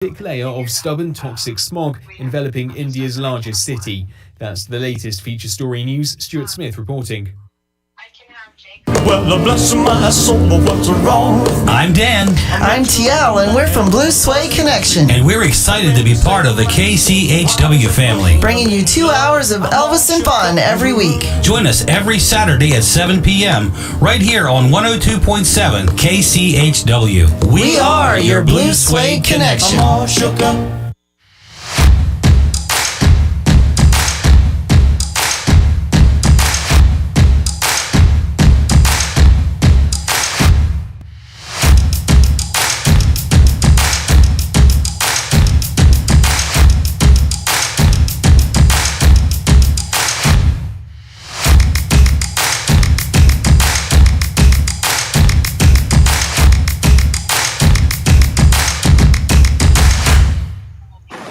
thick layer of stubborn toxic smog enveloping India's largest city. That's the latest feature story news. Stuart Smith reporting. Well, bless my soul, but what's wrong? I'm Dan. I'm TL, and we're from Blue Suede Connection. And we're excited to be part of the KCHW family. Bringing you 2 hours of Elvis and fun every week. Join us every Saturday at 7 p.m. right here on 102.7 KCHW. We are your Blue Suede Connection. I'm all shook up.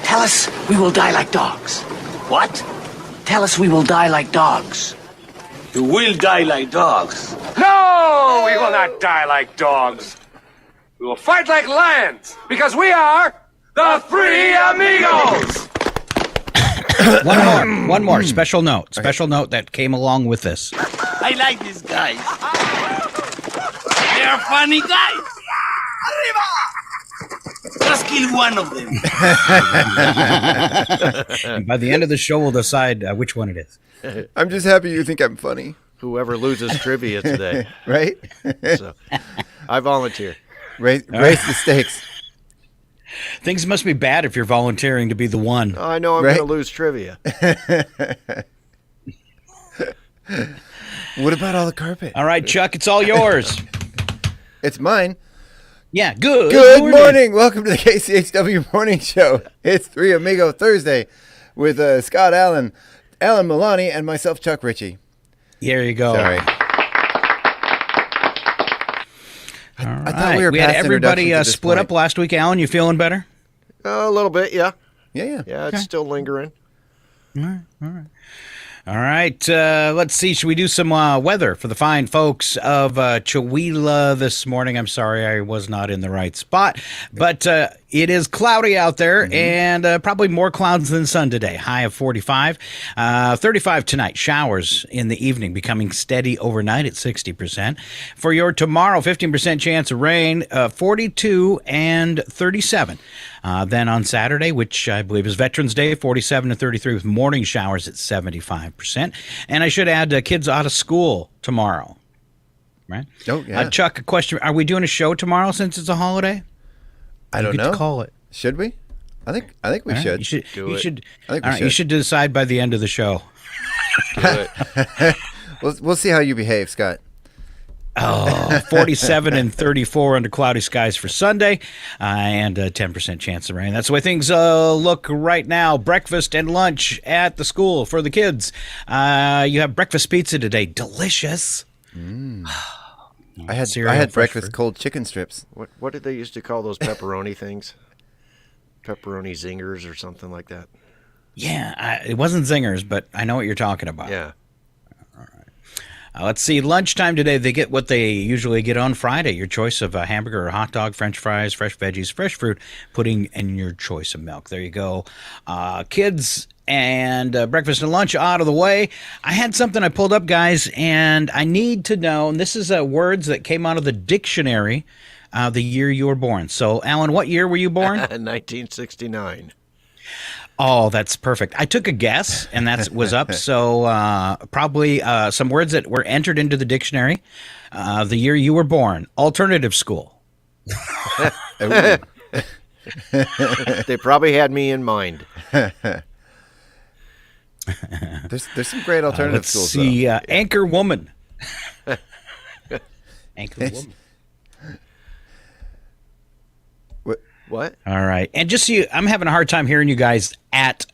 Tell us we will die like dogs. What? Tell us we will die like dogs. You will die like dogs. No, we will not die like dogs. We will fight like lions because we are the Three Amigos. One more special note that came along with this. I like these guys. They are funny guys. Let's kill one of them. And by the end of the show, we'll decide which one it is. I'm just happy you think I'm funny. Whoever loses trivia today. Right? So, I volunteer. Raise the stakes. Things must be bad if you're volunteering to be the one. Oh, I know I'm Right? going to lose trivia. What about all the carpet? All right, Chuck, it's all yours. It's mine. Yeah, good. Good morning. Welcome to the KCHW Morning Show. It's Three Amigo Thursday with Scott Allen, Alan Milani, and myself, Chuck Ritchie. There you go. Sorry. I thought we were had past everybody introduction to this split point. up last week. Alan, you feeling better? A little bit, yeah. Yeah. Yeah, it's still lingering. All right. Let's see. Should we do some weather for the fine folks of Chihuahua this morning? I'm sorry I was not in the right spot, but it is cloudy out there and probably more clouds than sun today. High of 45, 35 tonight. Showers in the evening, becoming steady overnight at 60%. For your tomorrow, 15% chance of rain, 42 and 37. Then on Saturday, which I believe is Veterans Day, 47 to 33 with morning showers at 75%. And I should add kids out of school tomorrow. Right? Oh, yeah. Chuck, a question. Are we doing a show tomorrow since it's a holiday? I don't know. To call it. Should we? I think we All right, should. You should. Do You it. should. I think All we right, you should. should decide by the end of the show. Do it. We'll see how you behave, Scott. Oh, 47 and 34 under cloudy skies for Sunday, and a 10% chance of rain. That's the way things look right now. Breakfast and lunch at the school for the kids. You have breakfast pizza today. Delicious. I had Cereal, fresh breakfast fruit. cold chicken strips. What did they used to call those pepperoni things? Pepperoni zingers or something like that. Yeah, it wasn't zingers, but I know what you're talking about. Yeah. Let's see. Lunchtime today, they get what they usually get on Friday. Your choice of a hamburger or hot dog, French fries, fresh veggies, fresh fruit, pudding, and your choice of milk. There you go. Kids and breakfast and lunch out of the way. I had something I pulled up, guys, and I need to know, and this is words that came out of the dictionary the year you were born. So, Alan, what year were you born? 1969. Oh, that's perfect. I took a guess, and that was up. So probably some words that were entered into the dictionary the year you were born. Alternative school. They probably had me in mind. There's some great alternative Let's schools. see. Anchor woman. Anchor woman. What? All right. And just so I'm having a hard time hearing you guys at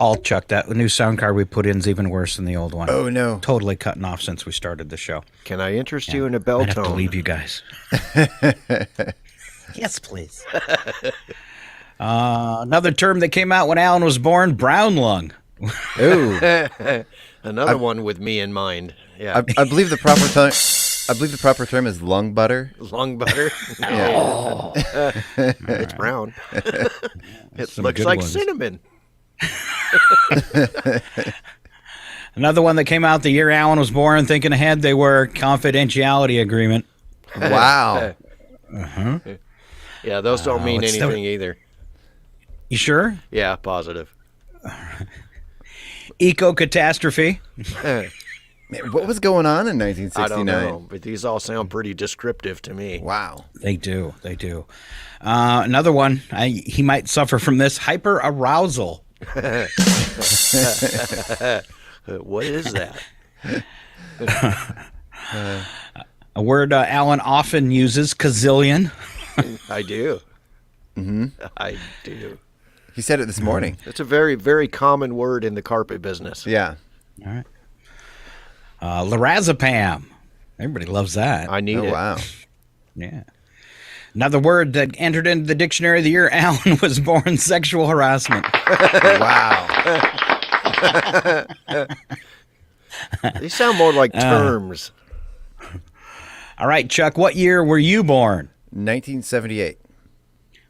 all, Chuck. That new sound card we put in is even worse than the old one. Oh, no. Totally cutting off since we started the show. Can I interest you in a bell I'd have to tone? leave you guys. Yes, please. Another term that came out when Alan was born, brown lung. Ooh. Another one with me in mind. Yeah. I believe the proper time. I believe the proper term is lung butter. Lung butter. It's brown. It Some looks good like ones. cinnamon. Another one that came out the year Alan was born. Thinking ahead, they were confidentiality agreement. Wow. Yeah, those don't mean what's anything either. You sure? Yeah, positive. Eco catastrophe. Man, what was going on in I 1969? don't know, but these all sound pretty descriptive to me. Wow. They do. They do. Another one. He might suffer from this hyperarousal. What is that? A word Alan often uses, gazillion. I do. Mm-hmm. I do. He said it this morning. It's a very, very common word in the carpet business. Yeah. All right. Lorazepam. Everybody loves that. I need Oh, it. wow. Yeah. Another word that entered into the dictionary the year Alan was born, sexual harassment. Wow. These sound more like terms. All right, Chuck, what year were you born? 1978.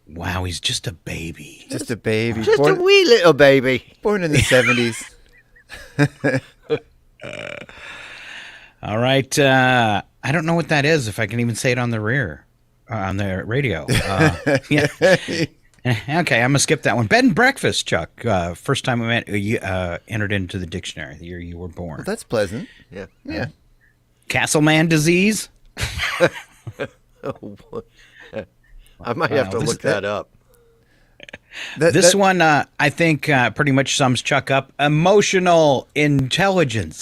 Wow, he's just a baby. Just a baby. Just born, a wee little baby. born in the 70s. All right. I don't know what that is, if I can even say it on the radio. Yeah. Okay, I'm going to skip that one. Bed and breakfast, Chuck. First time we met, you entered into the dictionary the year you were born. Well, that's pleasant. Yeah. Yeah. Castleman disease. I might have to look that up. This one, I think, pretty much sums Chuck up. Emotional intelligence.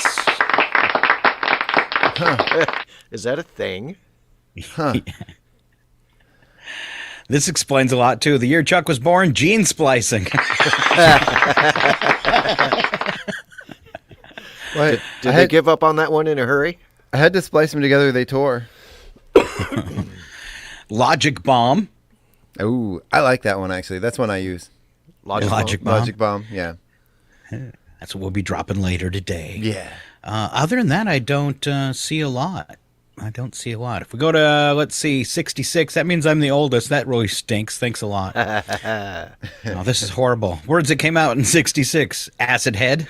Is that a thing? Huh. This explains a lot, too. The year Chuck was born, gene splicing. What? Did they give up on that one in a hurry? I had to splice them together. They tore. Logic bomb. Ooh, I like that one, actually. That's one I use. Logic bomb. Logic bomb, yeah. That's what we'll be dropping later today. Yeah. Other than that, I don't see a lot. If we go to, let's see, 66, that means I'm the oldest. That really stinks. Thanks a lot. Oh, this is horrible. Words that came out in 66. Acid head.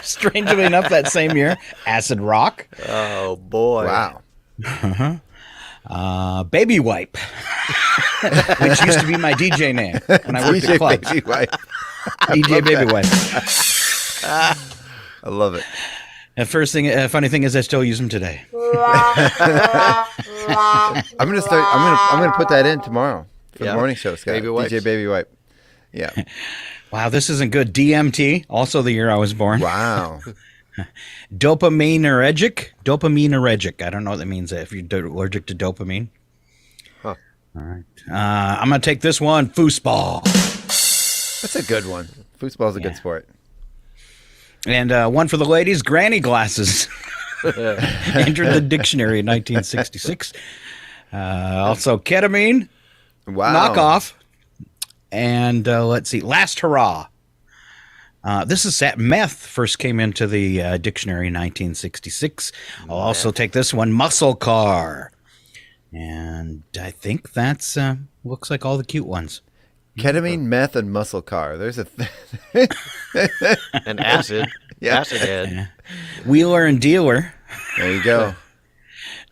Strangely enough, that same year. Acid rock. Oh, boy. Wow. Baby wipe. Which used to be my DJ name when I worked at clubs. Baby wipe. DJ Baby Wipe. I love it. The funny thing is, I still use them today. I'm gonna put that in tomorrow for the morning show, Scott. Baby wipes? DJ Baby Wipe. Yeah. Wow, this isn't good. DMT, also the year I was born. Wow. Dopaminergic. I don't know what that means if you're allergic to dopamine. Huh. All right. I'm going to take this one. Foosball. That's a good one. Foosball's a good sport. And one for the ladies, granny glasses. Entered the dictionary in 1966. Also ketamine. Wow. Knockoff. And let's see, last hurrah. This is that meth first came into the dictionary in 1966. I'll also take this one, muscle car. And I think that's looks like all the cute ones. Ketamine, meth, and muscle car. There's a And acid. Yeah. Acid head. Wheeler and dealer. There you go.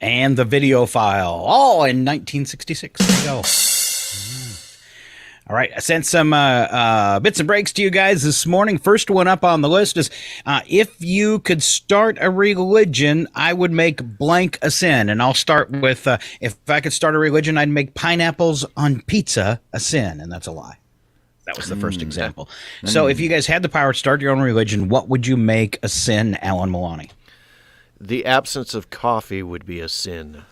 And the video file, all in 1966. There you go. All right, I sent some bits and breaks to you guys this morning. First one up on the list is, if you could start a religion, I would make blank a sin. And I'll start with, if I could start a religion, I'd make pineapples on pizza a sin. And that's a lie. That was the first example. So if you guys had the power to start your own religion, what would you make a sin, Alan Milani? The absence of coffee would be a sin.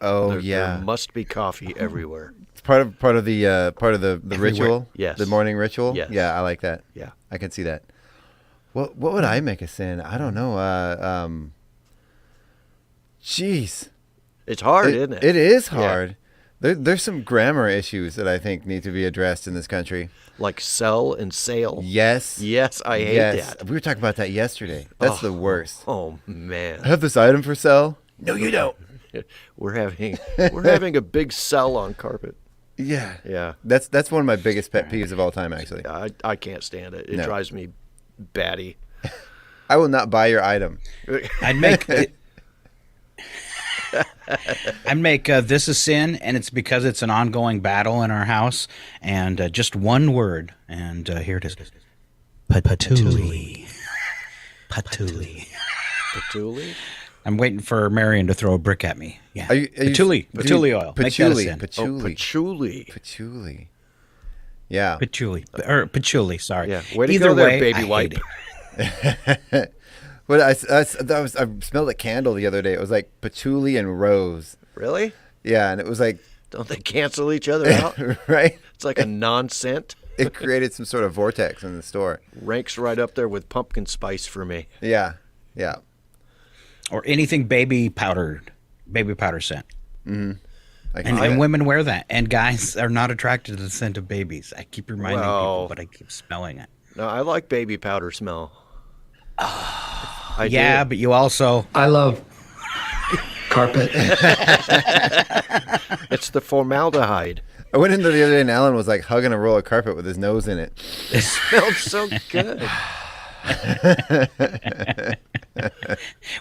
Oh, There must be coffee everywhere. It's part of the ritual. Yes. The morning ritual. Yes. Yeah, I like that. Yeah. I can see that. What would I make a sin? I don't know. Jeez. It's hard, isn't it? It is hard. There's some grammar issues that I think need to be addressed in this country. Like sell and sale. Yes. Yes, I hate that. We were talking about that yesterday. That's the worst. Oh man. I have this item for sale. No, you don't. We're having a big sell on carpet. Yeah. Yeah. That's one of my biggest pet peeves of all time, actually. I can't stand it. It No. drives me batty. I will not buy your item. I'd make this a sin, and it's because it's an ongoing battle in our house. And just one word, and here it is: patoolie. Patoolie. Patoolie? I'm waiting for Marion to throw a brick at me. Yeah, Are you patoolie oil. Make that a sin. Patoolie. Patoolie. Yeah. Patoolie. Sorry. Yeah. Way to Either go there, way, baby I white. hate it. Well, I smelled a candle the other day. It was like patchouli and rose. Really? Yeah, and it was like, Don't they cancel each other out? right? It's like a non-scent. It created some sort of vortex in the store. Ranks right up there with pumpkin spice for me. Yeah. Or anything baby powder scent. Mm-hmm. And women wear that, and guys are not attracted to the scent of babies. I keep reminding people, but I keep smelling it. No, I like baby powder smell. Yeah, but you also... I love carpet. It's the formaldehyde. I went into the other day and Alan was like hugging a roll of carpet with his nose in it. It smelled so good.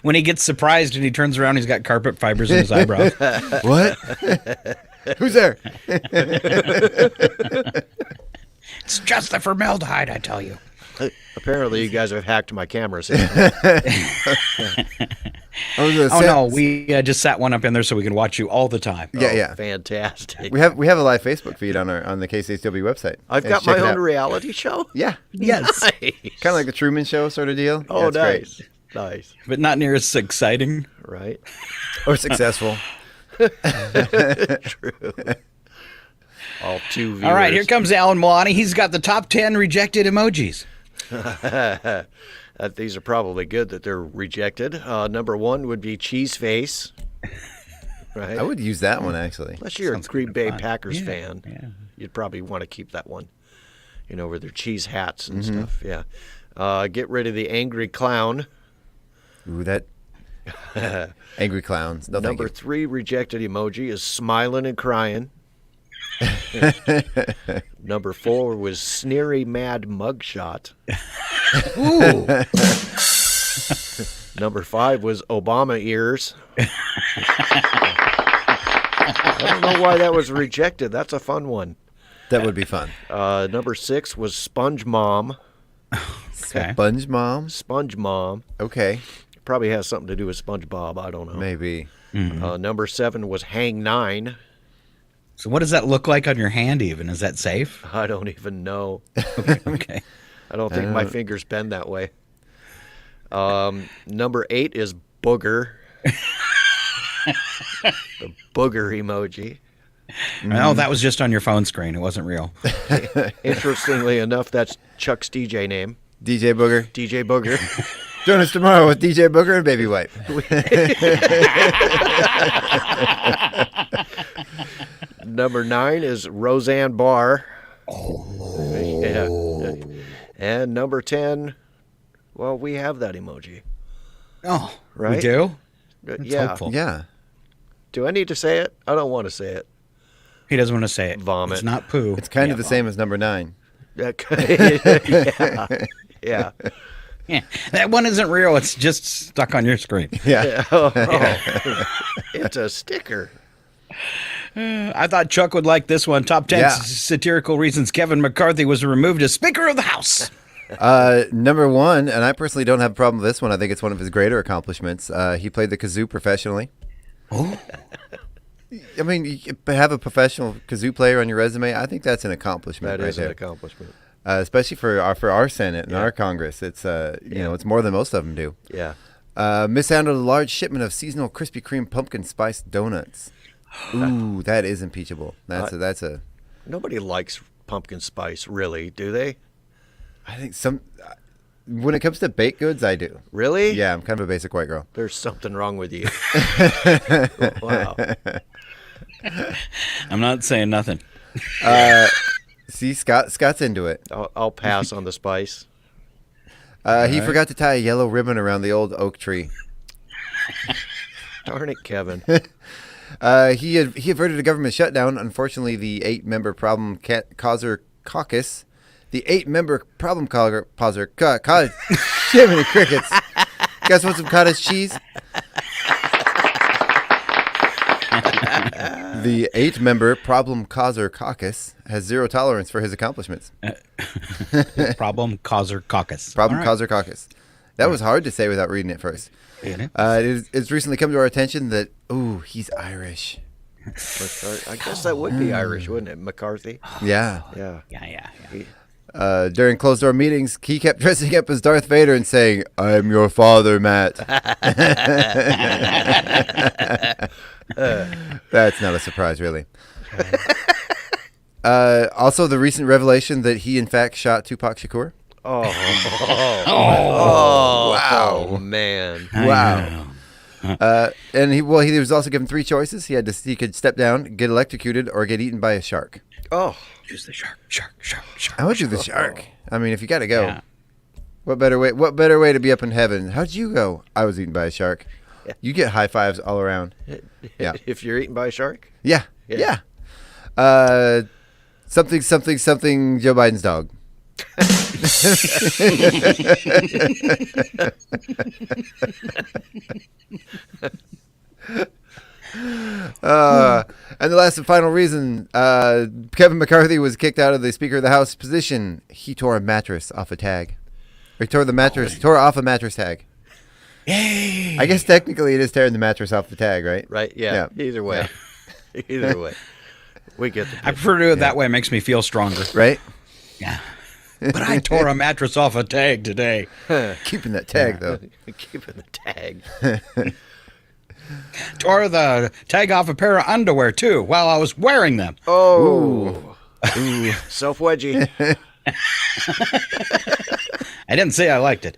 When he gets surprised and he turns around, he's got carpet fibers in his eyebrows. What? Who's there? It's just the formaldehyde, I tell you. Apparently, you guys have hacked my cameras. Oh no, we just sat one up in there so we can watch you all the time. Yeah. Fantastic. We have a live Facebook feed on the KCHW website. I've got my own reality show. Yeah. Yes. Nice. Kind of like the Truman Show sort of deal. Oh, yeah, nice. Great. Nice. But not near as exciting. Right. Or successful. True. All two viewers. All right, here comes Alan Milani. He's got the top 10 rejected emojis. These are probably good that they're rejected. Number 1 would be cheese face. Right. I would use that one, actually. Unless you're a Green Bay Packers Yeah, fan, yeah. you'd probably want to keep that one. You know, with their cheese hats and stuff. Yeah. Get rid of the angry clown. Ooh, that angry clowns. No, Number 3 rejected emoji is smiling and crying. Number 4 was sneery mad mugshot. Ooh. Number 5 was Obama ears. I don't know why that was rejected. That's a fun one. That would be fun. Number 6 was Sponge Mom. Okay. Sponge Mom? Sponge Mom. Okay. Probably has something to do with SpongeBob. I don't know. Maybe. Number 7 was Hang 9. So what does that look like on your hand even? Is that safe? I don't even know. Okay. I don't think my fingers bend that way. Number 8 is Booger. The booger emoji. No, that was just on your phone screen. It wasn't real. Interestingly enough, that's Chuck's DJ name. DJ Booger. DJ Booger. Join us tomorrow with DJ Booger and Baby Wipe. Number 9 is Roseanne Barr. Yeah. And number 10, well, we have that emoji. Oh, Right? we do? That's Yeah. hopeful. Yeah. Do I need to say it? I don't want to say it. He doesn't want to say it. Vomit. It's not poo. It's kind of the same as number 9. Yeah. Yeah. Yeah, that one isn't real. It's just stuck on your screen. Yeah. Oh. It's a sticker. I thought Chuck would like this one. Top 10 Yeah. satirical reasons Kevin McCarthy was removed as Speaker of the House. Number 1, and I personally don't have a problem with this one. I think it's one of his greater accomplishments. He played the kazoo professionally. Oh. I mean, you have a professional kazoo player on your resume. I think that's an accomplishment. That right is there. an accomplishment. Especially for our Senate and our Congress. It's it's more than most of them do. Yeah. Mishandled a large shipment of seasonal Krispy Kreme pumpkin spice donuts. Ooh, that is impeachable. That's a. Nobody likes pumpkin spice, really, do they? I think when it comes to baked goods, I do. Really? Yeah, I'm kind of a basic white girl. There's something wrong with you. Wow. I'm not saying nothing. See, Scott's into it. I'll pass on the spice. He forgot to tie a yellow ribbon around the old oak tree. Darn it, Kevin. He averted a government shutdown. Unfortunately, the 8-member problem causer caucus, Jiminy crickets. You guys want some cottage cheese? The 8-member problem causer caucus has zero tolerance for his accomplishments. Problem causer caucus. Causer caucus. That was hard to say without reading it first. It's recently come to our attention that, he's Irish. I guess that would be Irish, wouldn't it? McCarthy? Yeah. Yeah. During closed-door meetings, he kept dressing up as Darth Vader and saying, "I'm your father, Matt." That's not a surprise, really. Also, the recent revelation that he, in fact, shot Tupac Shakur. Wow, man. Wow. And he was also given 3 choices. He could step down, get electrocuted, or get eaten by a shark. Oh. Choose the shark. I would do the shark. I mean, if you got to go. Yeah. What better way to be up in heaven? How'd you go? I was eaten by a shark. Yeah. You get high fives all around. Yeah. If you're eaten by a shark? Yeah. Something, Joe Biden's dog. And the last and final reason, Kevin McCarthy was kicked out of the Speaker of the House position. He tore a mattress off a tag. Or he tore off a mattress tag. Yay! I guess technically it is tearing the mattress off the tag, right? Right, yeah. Either way. Yeah. Either way. We get the I prefer to do it that way. It makes me feel stronger. Right? Yeah. But I tore a mattress off a tag today. Keeping that tag, though. Keeping the tag. Tore the tag off a pair of underwear, too, while I was wearing them. Oh. Ooh. Self-wedgie. I didn't say I liked it.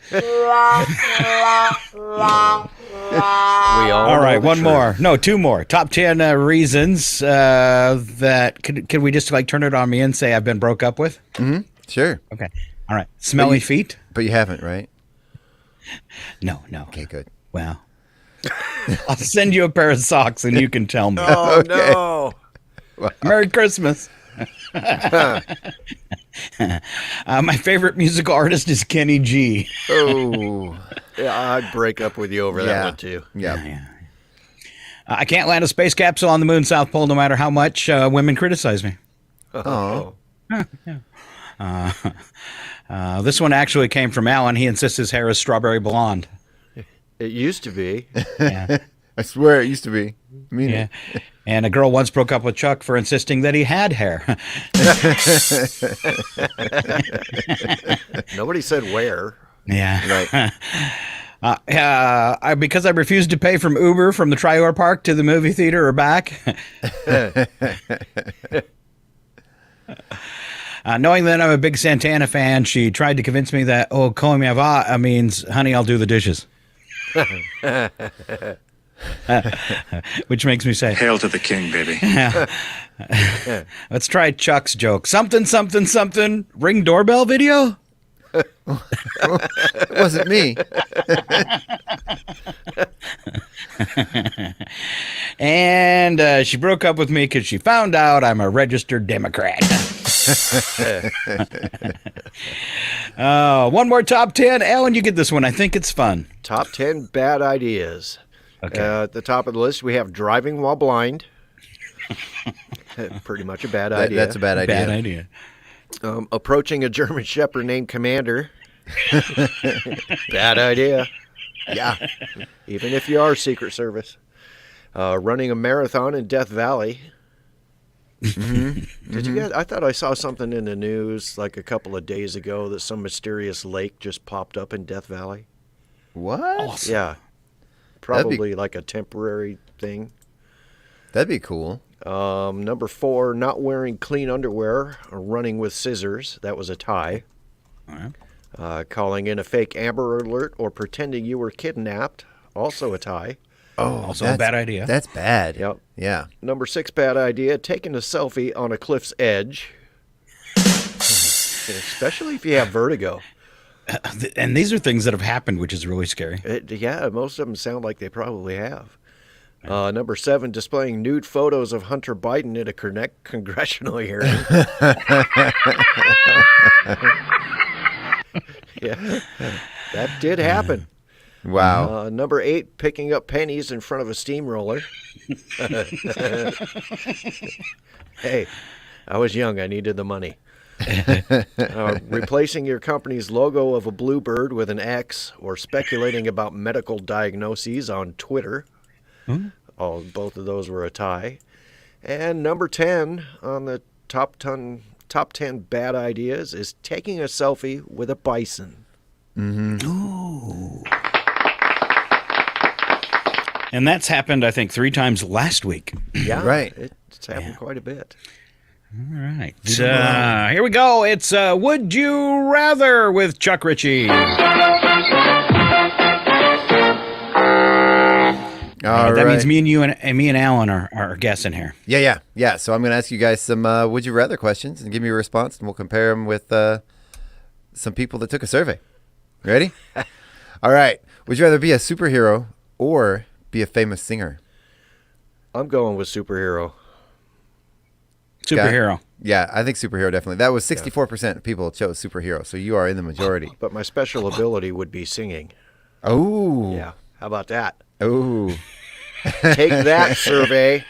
All right, one more. No, 2 more. Top 10 reasons that... Can we just turn it on me and say I've been broke up with? Mm-hmm. Sure. Okay. All right. Smelly feet? But you haven't, right? No. Okay, good. Well, I'll send you a pair of socks and you can tell me. Oh, okay. No. Wow. Merry Christmas. My favorite musical artist is Kenny G. Oh. Yeah, I'd break up with you over that one, too. Yeah. I can't land a space capsule on the moon South Pole no matter how much women criticize me. Oh. This one actually came from Alan. He insists his hair is strawberry blonde. It used to be. Yeah. I swear it used to be. I mean it. And a girl once broke up with Chuck for insisting that he had hair. Nobody said where. Yeah. Right. Because I refused to pay from Uber from the Tri-Or Park to the movie theater or back. Knowing that I'm a big Santana fan, she tried to convince me that, Comme ça va means, honey, I'll do the dishes. Which makes me say, hail to the king, baby. Let's try Chuck's joke. Something, ring doorbell video? It wasn't me. And she broke up with me because she found out I'm a registered Democrat. One more top 10. Alan, you get this one. I think it's fun. Top 10 bad ideas. Okay. At the top of the list, we have driving while blind. Pretty much a bad idea. That's a bad idea. Bad idea. Approaching a German Shepherd named Commander. Bad idea. Yeah. Even if you are Secret Service. Running a marathon in Death Valley. Mm-hmm. Did you guys? I thought I saw something in the news like a couple of days ago that some mysterious lake just popped up in Death Valley. What? Awesome. Yeah. Probably like a temporary thing. That'd be cool. Number 4, not wearing clean underwear or running with scissors. That was a tie. All right. Calling in a fake Amber Alert or pretending you were kidnapped. Also a tie. Oh, also a bad idea. That's bad. Yep. Yeah. Number 6 bad idea, taking a selfie on a cliff's edge. Especially if you have vertigo. And these are things that have happened, which is really scary. Yeah, most of them sound like they probably have. Number 7, displaying nude photos of Hunter Biden at a congressional hearing. Yeah, that did happen. Wow. Number 8, picking up pennies in front of a steamroller. Hey, I was young. I needed the money. Replacing your company's logo of a bluebird with an X, or speculating about medical diagnoses on Twitter. Both of those were a tie. And number 10 on the top 10 bad ideas is taking a selfie with a bison. Ooh. And that's happened, I think, 3 times last week. Yeah, right. It's happened quite a bit. All right. Here we go. It's Would You Rather with Chuck Ritchie. That means me and you and me and Alan are guessing here. Yeah. So I'm going to ask you guys some Would You Rather questions and give me a response, and we'll compare them with some people that took a survey. Ready? All right. Would you rather be a superhero or be a famous singer? I'm going with superhero. Superhero. Yeah, I think superhero definitely. That was 64% of people chose superhero, so you are in the majority. But my special ability would be singing. Oh. Yeah. How about that? Oh. Take that, survey.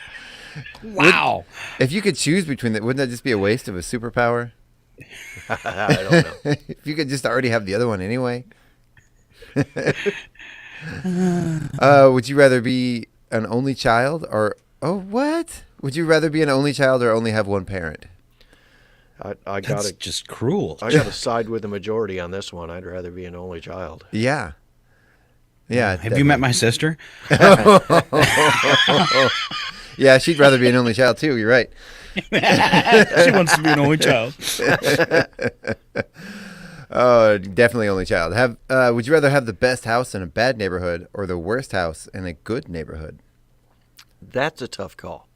Wow. If you could choose between that, wouldn't that just be a waste of a superpower? I don't know. If you could just already have the other one anyway. Would you rather be an only child or... Oh, what? Would you rather be an only child or only have one parent? That's just cruel. I got to side with the majority on this one. I'd rather be an only child. Yeah. Yeah. Have you met my sister? Yeah, she'd rather be an only child too. You're right. She wants to be an only child. Oh, definitely only child. Would you rather have the best house in a bad neighborhood or the worst house in a good neighborhood? That's a tough call.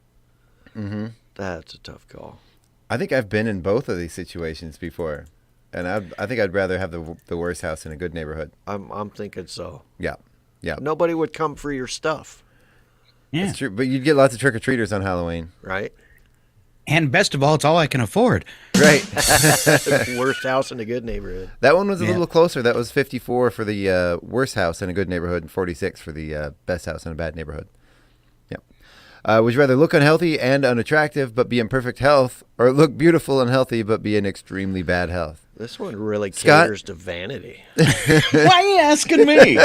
Mm-hmm. That's a tough call. I think I've been in both of these situations before, and I think I'd rather have the worst house in a good neighborhood. I'm thinking so. Yeah. Nobody would come for your stuff. Yeah. That's true, but you'd get lots of trick-or-treaters on Halloween. Right? And best of all, it's all I can afford. Right. Worst house in a good neighborhood. That one was a little closer. That was 54 for the worst house in a good neighborhood and 46 for the best house in a bad neighborhood. Would you rather look unhealthy and unattractive but be in perfect health, or look beautiful and healthy but be in extremely bad health? This one really Scott? caters to vanity. Why are you asking me?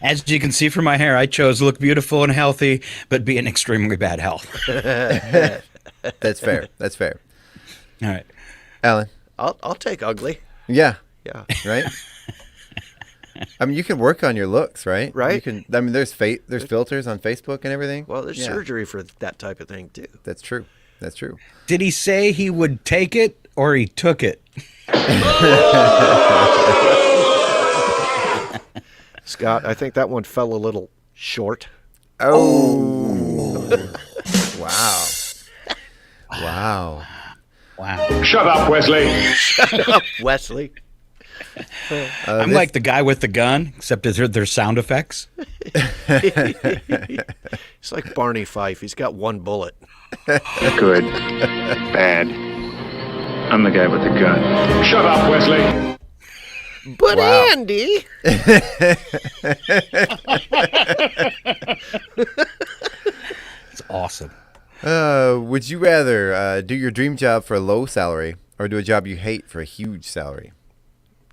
As you can see from my hair, I chose look beautiful and healthy but be in extremely bad health. That's fair. That's fair. All right. Alan? I'll take ugly. Yeah. Yeah. Right? I mean, you can work on your looks, right? Right. You can. I mean, there's filters on Facebook and everything. Well, there's surgery for that type of thing, too. That's true. That's true. Did he say he would take it or he took it? Scott, I think that one fell a little short. Oh. Wow. Wow. Wow. Shut up, Wesley. Shut up, Wesley. I'm like the guy with the gun, except there's sound effects. It's like Barney Fife. He's got one bullet. Good. Bad. I'm the guy with the gun. Shut up, Wesley. But Wow. Andy. It's awesome. Would you rather do your dream job for a low salary or do a job you hate for a huge salary?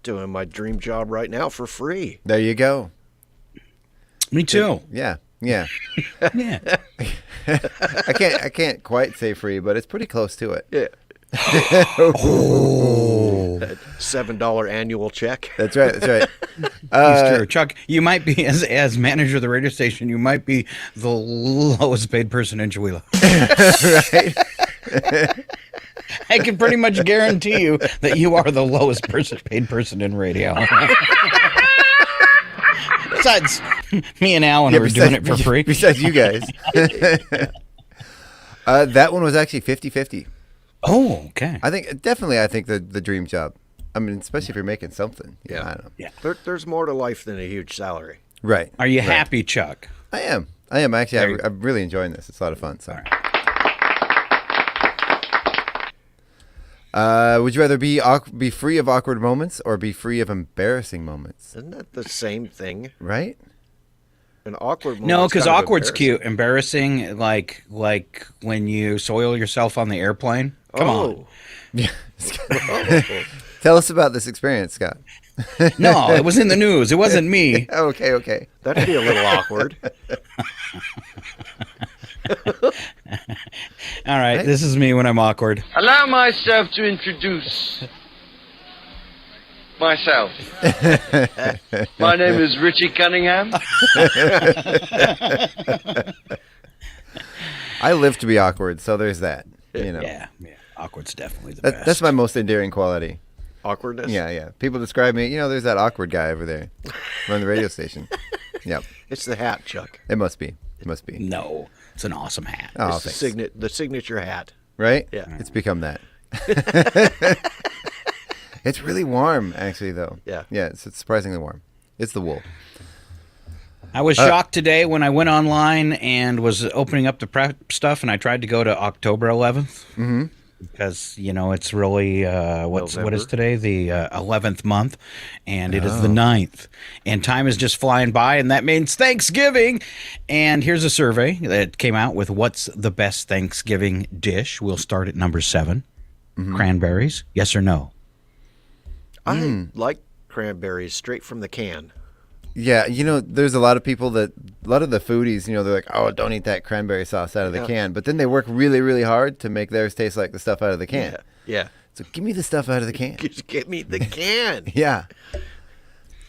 Doing my dream job right now for free. There you go. Me too. Yeah. Yeah. I can't quite say free, but it's pretty close to it. Yeah. Oh. $7 annual check. That's right. That's right. It's true. Chuck, you might be, as manager of the radio station, you might be the lowest paid person in Chihuahua. Right. I can pretty much guarantee you that you are the lowest paid person in radio. Besides me and Alan, who are doing it for free. Besides you guys. That one was actually 50-50. Oh, okay. I think the dream job. I mean, especially if you're making something. Yeah. I don't know. Yeah. There's more to life than a huge salary. Right. Are you happy, Chuck? I am. Actually, I'm really enjoying this. It's a lot of fun. So. Would you rather be free of awkward moments or be free of embarrassing moments? Isn't that the same thing? Right? An awkward moment. No, because awkward's cute. Embarrassing, like when you soil yourself on the airplane. Come on. Yeah. Tell us about this experience, Scott. No, it was in the news. It wasn't me. Okay. That'd be a little awkward. All right, this is me when I'm awkward. Allow myself to introduce myself. My name is Richie Cunningham. I live to be awkward, so there's that. You know. Yeah. Awkward's definitely the best. That's my most endearing quality. Awkwardness? Yeah. People describe me, there's that awkward guy over there on the radio station. Yep. It's the hat, Chuck. It must be. No, it's an awesome hat. Oh, it's the signature hat. Right? Yeah. It's become that. It's really warm, actually, though. Yeah. Yeah, it's surprisingly warm. It's the wool. I was shocked today when I went online and was opening up the prep stuff, and I tried to go to October 11th. Mm-hmm. Because, it's really, what is today? The 11th month, and it is the 9th. And time is just flying by, and that means Thanksgiving. And here's a survey that came out with what's the best Thanksgiving dish. We'll start at number 7. Mm-hmm. Cranberries, yes or no? I like cranberries straight from the can. Yeah, there's a lot of people a lot of the foodies, they're like, oh, don't eat that cranberry sauce out of the can. But then they work really, really hard to make theirs taste like the stuff out of the can. Yeah. So give me the stuff out of the can. Just give me the can. Yeah.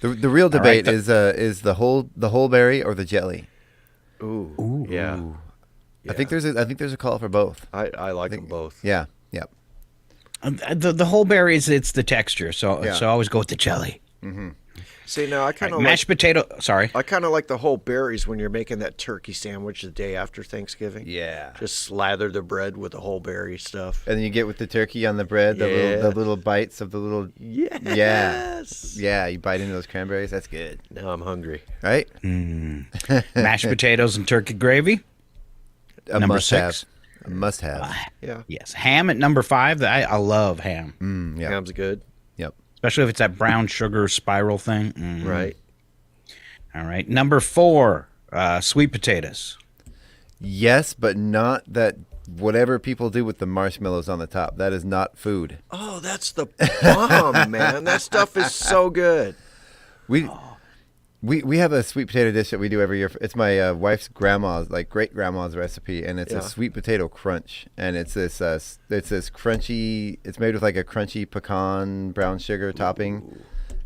The real debate is the whole berry or the jelly. Ooh. Yeah. I think there's a call for both. I like them both. Yeah. Yep. The whole berry it's the texture, so I always go with the jelly. Mm-hmm. See, now I kind of mashed potato. Sorry, I kind of like the whole berries when you're making that turkey sandwich the day after Thanksgiving. Yeah, just slather the bread with the whole berry stuff, and then you get with the turkey on the bread, the little bites of the little. Yes. Yeah. You bite into those cranberries. That's good. Now I'm hungry. Right. Mashed potatoes and turkey gravy. Number 6. A must have. Yeah. Yes, ham at number 5. I love ham. Yeah. Ham's good. Yep. Especially if it's that brown sugar spiral thing. Mm-hmm. Right. All right. Number 4, sweet potatoes. Yes, but not that whatever people do with the marshmallows on the top. That is not food. Oh, that's the bomb, man. That stuff is so good. We have a sweet potato dish that we do every year. It's my wife's grandma's, great grandma's recipe, and it's a sweet potato crunch. And it's this crunchy. It's made with a crunchy pecan brown sugar topping,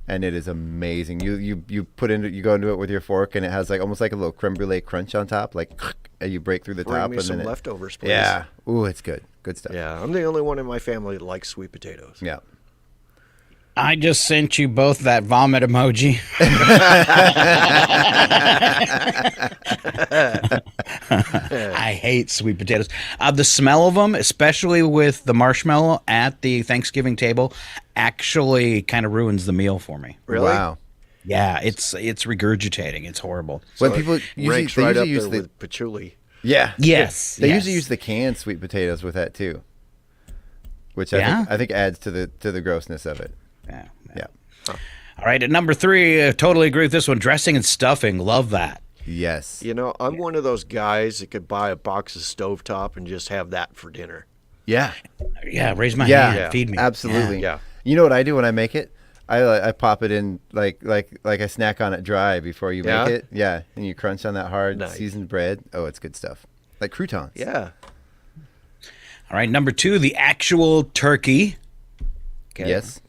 and it is amazing. You go into it with your fork, and it has almost like a little creme brulee crunch on top, and you break through the top. Bring me some leftovers, please. Yeah. Ooh, it's good. Good stuff. Yeah, I'm the only one in my family that likes sweet potatoes. Yeah. I just sent you both that vomit emoji. I hate sweet potatoes. The smell of them, especially with the marshmallow at the Thanksgiving table, actually kind of ruins the meal for me. Really? Wow. Yeah, it's regurgitating. It's horrible. When people usually use the with patchouli. Yeah. Yes. They usually use the canned sweet potatoes with that too, which I think adds to the grossness of it. Yeah. All right, at number 3, I totally agree with this one. Dressing and stuffing, love that. Yes. I'm one of those guys that could buy a box of stovetop and just have that for dinner. Yeah. Yeah, raise my hand, feed me. Absolutely. Yeah. You know what I do when I make it? I pop it in like I snack on it dry before you make it. Yeah, and you crunch on that hard seasoned bread. Oh, it's good stuff. Like croutons. Yeah. All right, number 2, the actual turkey. Okay. Yes.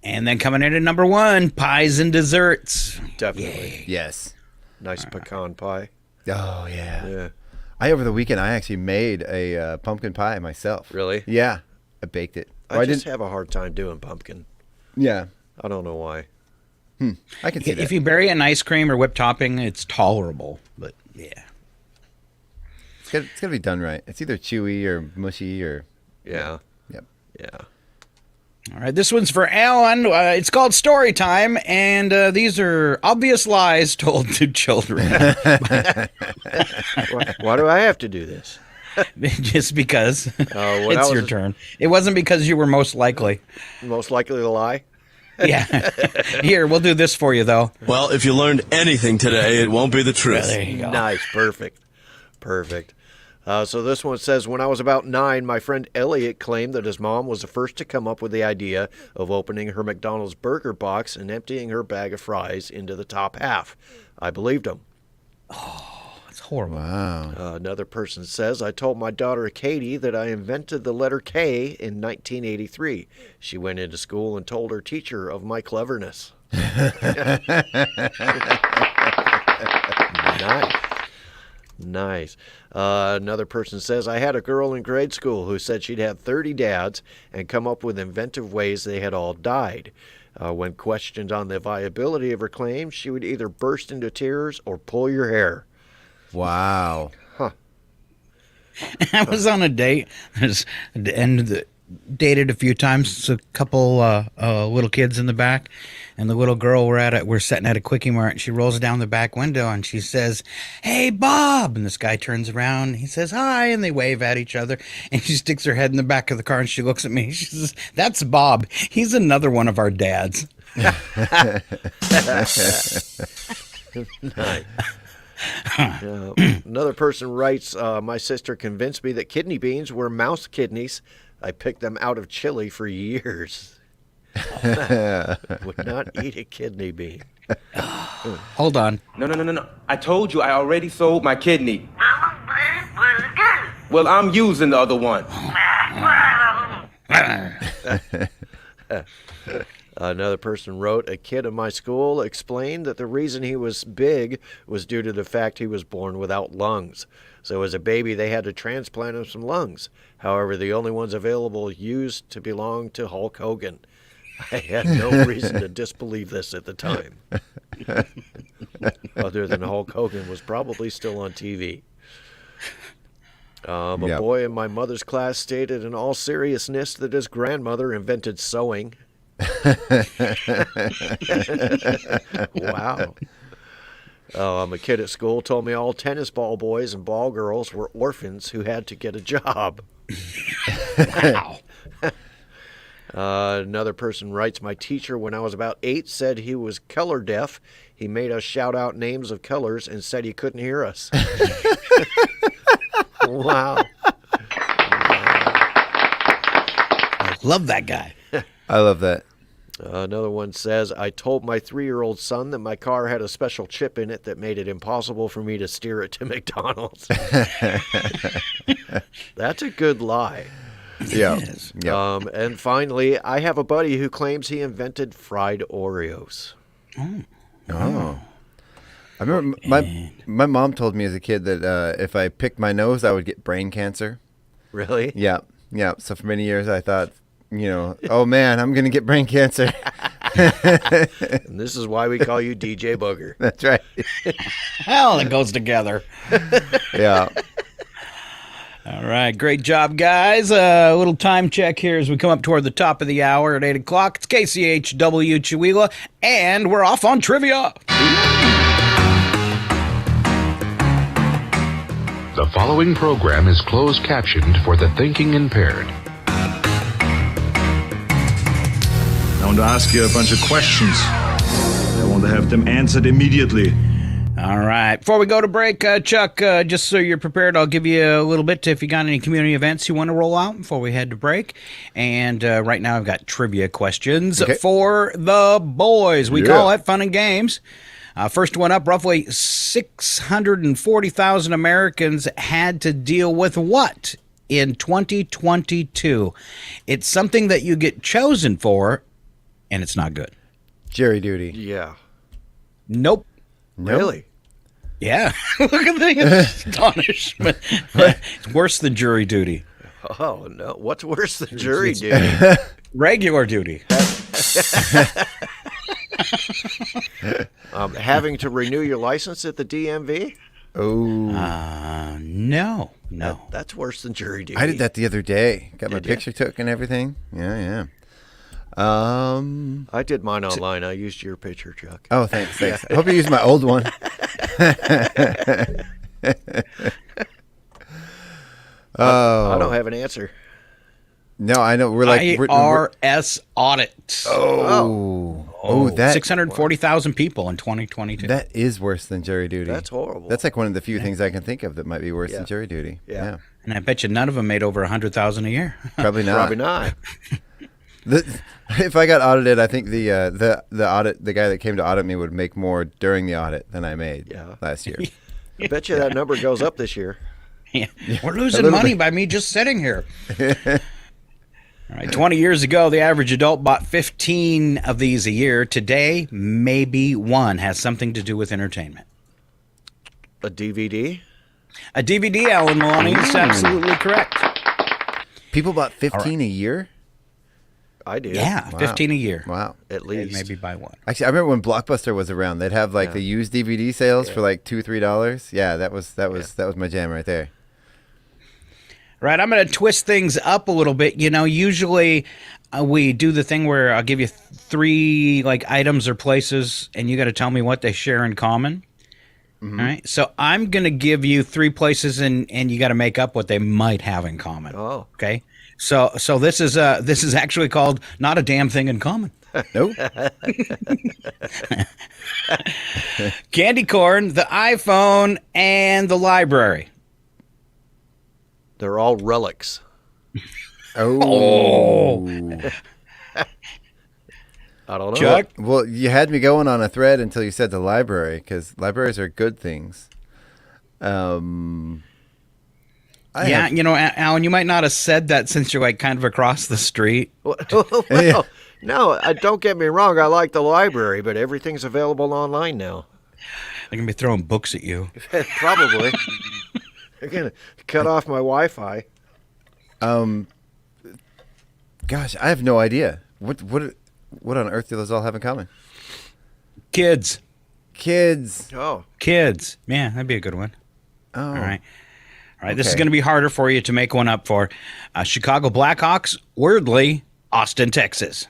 And then coming in at number 1, pies and desserts. Definitely. Yay. Yes. Nice pecan pie. Oh, yeah. Over the weekend, I actually made a pumpkin pie myself. Really? Yeah. baked it. I just have a hard time doing pumpkin. Yeah. I don't know why. I can see that. If you bury it in ice cream or whipped topping, it's tolerable. But yeah, It's got to be done right. It's either chewy or mushy or. Yeah. Yep. Yeah. All right, this one's for Alan. It's called Story Time, and these are obvious lies told to children. Why do I have to do this? Just because well, it's your turn. It wasn't because you were most likely. Most likely to lie? Yeah. Here, we'll do this for you, though. Well, if you learned anything today, it won't be the truth. There you go. Nice. Perfect. So this one says, when I was about 9, my friend Elliot claimed that his mom was the first to come up with the idea of opening her McDonald's burger box and emptying her bag of fries into the top half. I believed him. Oh, that's horrible. Wow. Another person says, I told my daughter Katie that I invented the letter K in 1983. She went into school and told her teacher of my cleverness. Nice. Another person says, I had a girl in grade school who said she'd had 30 dads and come up with inventive ways they had all died. When questioned on the viability of her claims, she would either burst into tears or pull your hair. Wow. Huh. I was on a date and dated a few times. A couple little kids in the back, and the little girl we're sitting at a Quickie Mart, and she rolls down the back window and she says, "Hey, Bob!" And this guy turns around and he says, "Hi," and they wave at each other, and she sticks her head in the back of the car and she looks at me. She says, "That's Bob. He's another one of our dads." Nice. Another person writes, my sister convinced me that kidney beans were mouse kidneys. I picked them out of chili for years. Would not eat a kidney bean. Hold on. No. I told you I already sold my kidney. Well, I'm using the other one. Another person wrote, a kid in my school explained that the reason he was big was due to the fact he was born without lungs. So as a baby, they had to transplant him some lungs. However, the only ones available used to belong to Hulk Hogan. I had no reason to disbelieve this at the time. Other than Hulk Hogan was probably still on TV. A boy in my mother's class stated in all seriousness that his grandmother invented sewing. Wow. A kid at school told me all tennis ball boys and ball girls were orphans who had to get a job. Wow. Another person writes, my teacher when I was about 8 said he was color deaf. He made us shout out names of colors and said he couldn't hear us. Wow. I love that guy. I love that. Another one says, I told my 3-year-old son that my car had a special chip in it that made it impossible for me to steer it to McDonald's. That's a good lie. Yeah. And finally, I have a buddy who claims he invented fried Oreos. Oh. I remember my mom told me as a kid that if I picked my nose, I would get brain cancer. Really? Yeah. So for many years, I thought, oh man, I'm going to get brain cancer. And this is why we call you DJ Booger. That's right. Hell, it goes together. Yeah. All right, great job, guys. A little time check here as we come up toward the top of the hour at 8 o'clock. It's KCHW Chihuahua, and we're off on trivia. The following program is closed captioned for the thinking impaired. I want to ask you a bunch of questions. I want to have them answered immediately. All right. Before we go to break, Chuck, just so you're prepared, I'll give you a little bit if you got any community events you want to roll out before we head to break. And right now I've got trivia questions for the boys. We call it Fun and Games. First one up, roughly 640,000 Americans had to deal with what in 2022? It's something that you get chosen for, and it's not good. Jury duty. Yeah. Nope. Really? Yeah. Look at the astonishment. It's worse than jury duty. Oh, no. What's worse than jury duty? Regular duty. Having to renew your license at the DMV? Oh. No. That's worse than jury duty. I did that the other day. Got my picture took and everything. Yeah. I did mine online. I used your picture, Chuck. Oh, thanks. I hope you used my old one. I don't have an answer. No, I know. We're like IRS audit. Oh, that 640,000 people in 2022. That is worse than jury duty. That's horrible. That's like one of the few things I can think of that might be worse than jury duty. Yeah. And I bet you none of them made over 100,000 a year. Probably not. Probably not. If I got audited, I think the guy that came to audit me would make more during the audit than I made last year. I bet you that number goes up this year. Yeah. We're losing money by me just sitting here. All right, 20 years ago, the average adult bought 15 of these a year. Today, maybe one has something to do with entertainment. A DVD? A DVD, Alan Maloney. That's absolutely correct. People bought 15 a year? I did. Yeah, Wow. 15 a year. Wow. At least. Maybe buy one. Actually, I remember when Blockbuster was around, they'd have like the used DVD sales for like $2-3. Yeah, that was my jam right there. Right, I'm going to twist things up a little bit. You know, usually we do the thing where I'll give you 3 like items or places, and you got to tell me what they share in common. Mm-hmm. All right, so I'm going to give you 3 places, and you got to make up what they might have in common. Oh, okay. So this is actually called Not a Damn Thing in Common. Nope. Candy corn, the iPhone, and the library. They're all relics. Oh. I don't know. Chuck? Well, you had me going on a thread until you said the library, because libraries are good things. You know, Alan, you might not have said that since you're like kind of across the street. Well, no, don't get me wrong. I like the library, but everything's available online now. They're going to be throwing books at you. Probably. They're going to cut off my Wi-Fi. Gosh, I have no idea. What on earth do those all have in common? Kids. Oh. Kids. Yeah, that'd be a good one. Oh. All right. This is going to be harder for you to make one up for. Chicago Blackhawks, Wordley, Austin, Texas.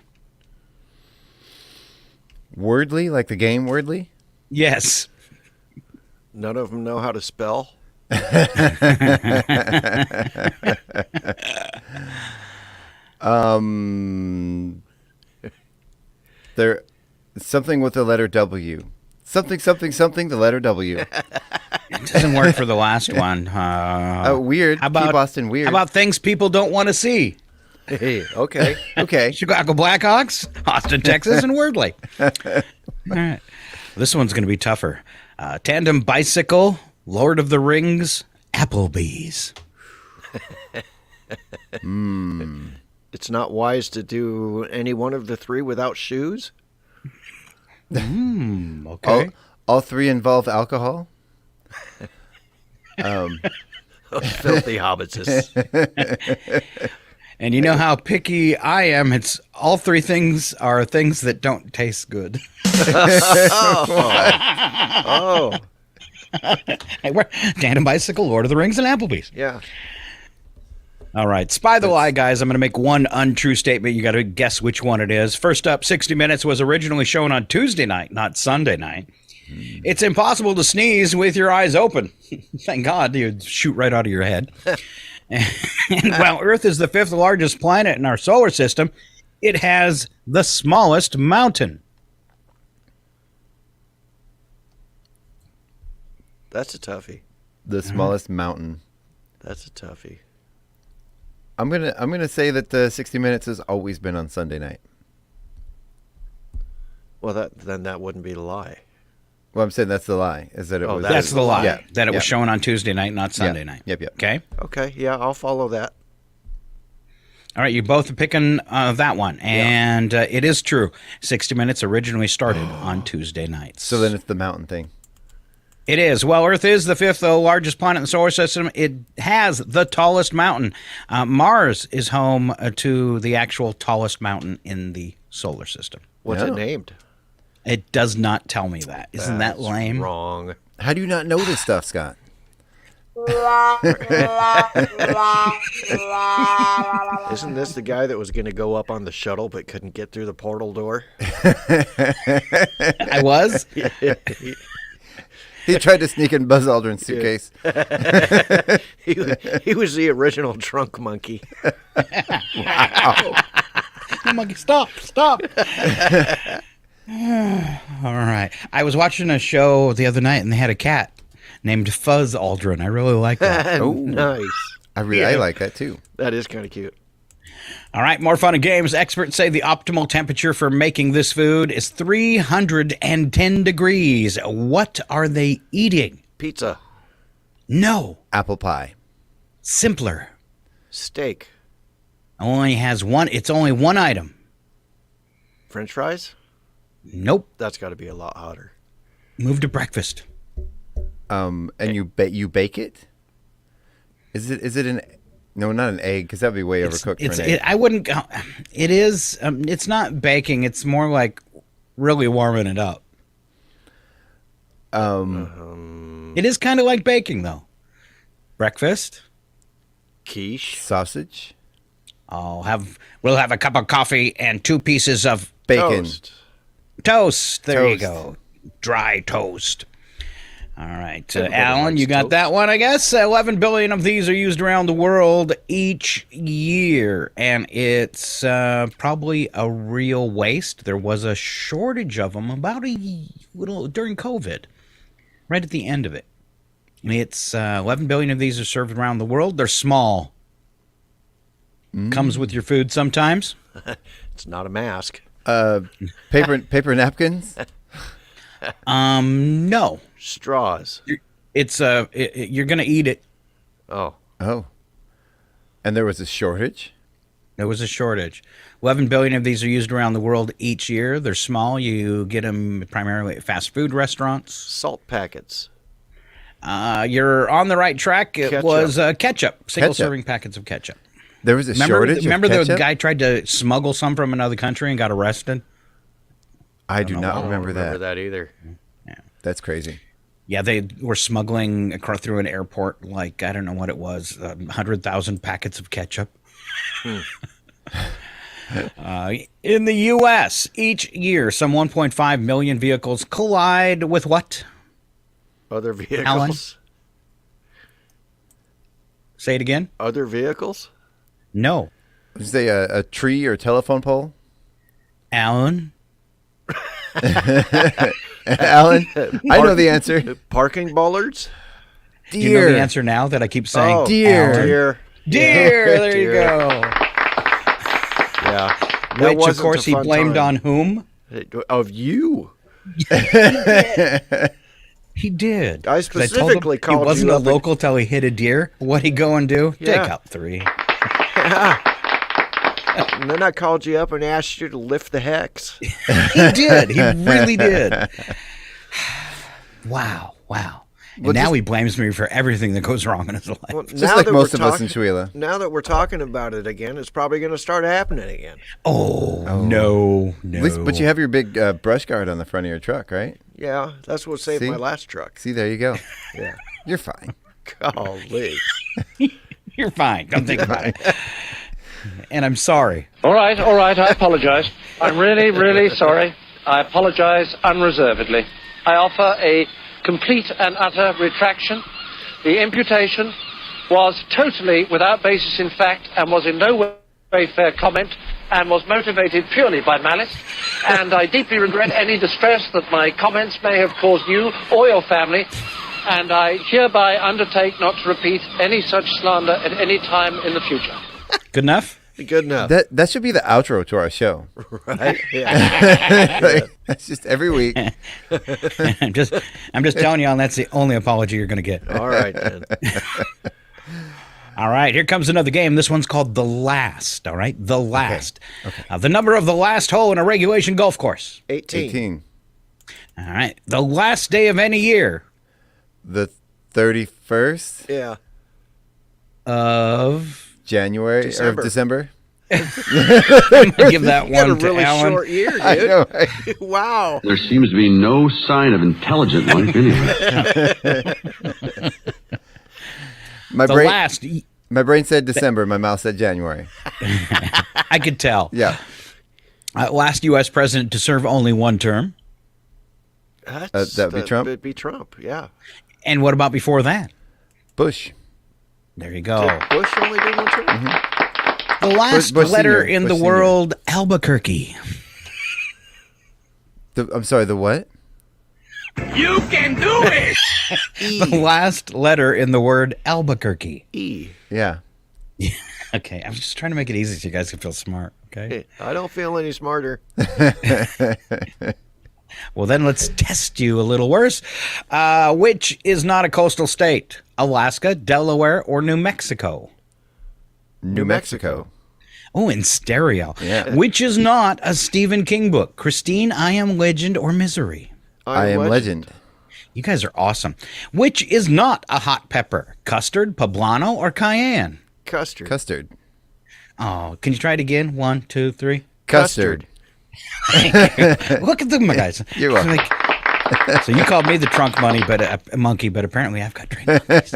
Wordley, like the game Wordley? Yes. None of them know how to spell. There, something with the letter W. Something, the letter W. It doesn't work for the last one. Weird. How about Keep Austin weird. How about things people don't want to see? Hey, okay. Okay. Chicago Blackhawks, Austin, Texas, and Wordley. All right. This one's going to be tougher. Tandem bicycle, Lord of the Rings, Applebee's. It's not wise to do any one of the 3 without shoes? Okay. All 3 involve alcohol? Those filthy hobbitses. And you know how picky I am. It's all 3 things are things that don't taste good. Oh. Hey, we're Tandem bicycle, Lord of the Rings, and Applebee's. Yeah. All right. Spy the lie, guys. I'm going to make one untrue statement. You got to guess which one it is. First up, 60 Minutes was originally shown on Tuesday night, not Sunday night. It's impossible to sneeze with your eyes open. Thank God you'd shoot right out of your head. And while Earth is the 5th largest planet in our solar system, it has the smallest mountain. That's a toughie. The smallest mountain. That's a toughie. I'm gonna say that the 60 Minutes has always been on Sunday night. Well, then that wouldn't be the lie. Well, I'm saying that's the lie. Is that it was? That's the lie. Yeah. That it was shown on Tuesday night, not Sunday night. Yep. Okay. Okay. Yeah, I'll follow that. All right, you both are picking that one, and it is true. 60 Minutes originally started on Tuesday nights. So then it's the mountain thing. It is. Well, Earth is the fifth largest planet in the solar system. It has the tallest mountain. Mars is home to the actual tallest mountain in the solar system. What's it named? It does not tell me that. Isn't that lame? Wrong. How do you not know this stuff, Scott? Isn't this the guy that was going to go up on the shuttle but couldn't get through the portal door? I was? He tried to sneak in Buzz Aldrin's suitcase. He was the original trunk monkey. Wow. Oh, monkey, stop. All right. I was watching a show the other night, and they had a cat named Fuzz Aldrin. I really like that. Oh, nice. I like that, too. That is kind of cute. All right, more fun and games. Experts say the optimal temperature for making this food is 310 degrees. What are they eating? Pizza. No. Apple pie. Simpler. Steak. It's only one item. French fries? Nope. That's got to be a lot hotter. Move to breakfast. And you bake it? Is it an... No, not an egg, because that would be way overcooked for an egg. I wouldn't... It is... it's not baking. It's more like really warming it up. It is kind of like baking, though. Breakfast. Quiche. Sausage. We'll have a cup of coffee and 2 pieces of... Bacon. Toast. There you go. Dry toast. All right, Alan, you got toast. That one, I guess. 11 billion of these are used around the world each year, and it's probably a real waste. There was a shortage of them during COVID, right at the end of it. It's 11 billion of these are served around the world. They're small. Comes with your food sometimes. It's not a mask. Paper napkins. No. Straws. You're gonna eat it. Oh. And there was a shortage? There was a shortage. 11 billion of these are used around the world each year. They're small. You get them primarily at fast food restaurants. Salt packets. You're on the right track. It was ketchup. Single-serving packets of ketchup. There was a shortage Remember of ketchup? the guy tried to smuggle some from another country and got arrested? I do not remember that. I don't remember that either. Yeah. That's crazy. Yeah, they were smuggling through an airport, I don't know what it was, 100,000 packets of ketchup. In the U.S., each year, some 1.5 million vehicles collide with what? Other vehicles. Alan? Say it again. Other vehicles? No. Did you say a tree or a telephone pole? Alan? Alan, I know the answer. Parking bollards? Deer. Do you know the answer now that I keep saying? Deer. Deer. There you go. Yeah. Which, of course, he blamed on whom? Of you. He did. I specifically called you. He wasn't a local till he hit a deer. What'd he go and do? Yeah. Take up 3. And then I called you up and asked you to lift the hex. He did. He really did. Wow. And now he blames me for everything that goes wrong in his life. Well, just like most of us in Chewila. Now that we're talking about it again, it's probably going to start happening again. Oh. No. But you have your big brush guard on the front of your truck, right? Yeah, that's what saved my last truck. See, there you go. Yeah. You're fine. Golly. You're fine. Don't think about it. And I'm sorry. All right. I apologize. I'm really, really sorry. I apologize unreservedly. I offer a complete and utter retraction. The imputation was totally without basis in fact and was in no way fair comment and was motivated purely by malice. And I deeply regret any distress that my comments may have caused you or your family. And I hereby undertake not to repeat any such slander at any time in the future. Good enough? Good enough. That should be the outro to our show. Right? Yeah. That's just every week. I'm just telling you, that's the only apology you're going to get. All right, then. All right, here comes another game. This one's called The Last, all right? The Last. Okay. The number of the last hole in a regulation golf course. 18. All right. The last day of any year. The 31st Yeah. Of January or December. Give that one a to really Alan. short year, dude. I know, right? Wow. There seems to be no sign of intelligent life anyway. My brain said December. My mouth said January. I could tell. Yeah. Last U.S. president to serve only one term. That would be Trump? That'd be Trump, yeah. And what about before that? Bush. There you go. Did Bush only do one term? The last Bush letter Senior. in Bush the Senior. word Albuquerque. I'm sorry, the what? You can do it! The last letter in the word Albuquerque. E. Yeah. Okay, I'm just trying to make it easy so you guys can feel smart, okay? Hey, I don't feel any smarter. Well, then let's test you a little worse. Which is not a coastal state? Alaska, Delaware, or New Mexico? New Mexico. Oh, in stereo. Yeah. Which is not a Stephen King book? Christine, I Am Legend, or Misery? I Am Legend. You guys are awesome. Which is not a hot pepper? Custard, poblano, or cayenne? Custard. Custard. Oh, can you try it again? 1, 2, 3. Custard. Look at them, guys. You're welcome. So you called me the trunk money, but a monkey, but apparently I've got drink monkeys.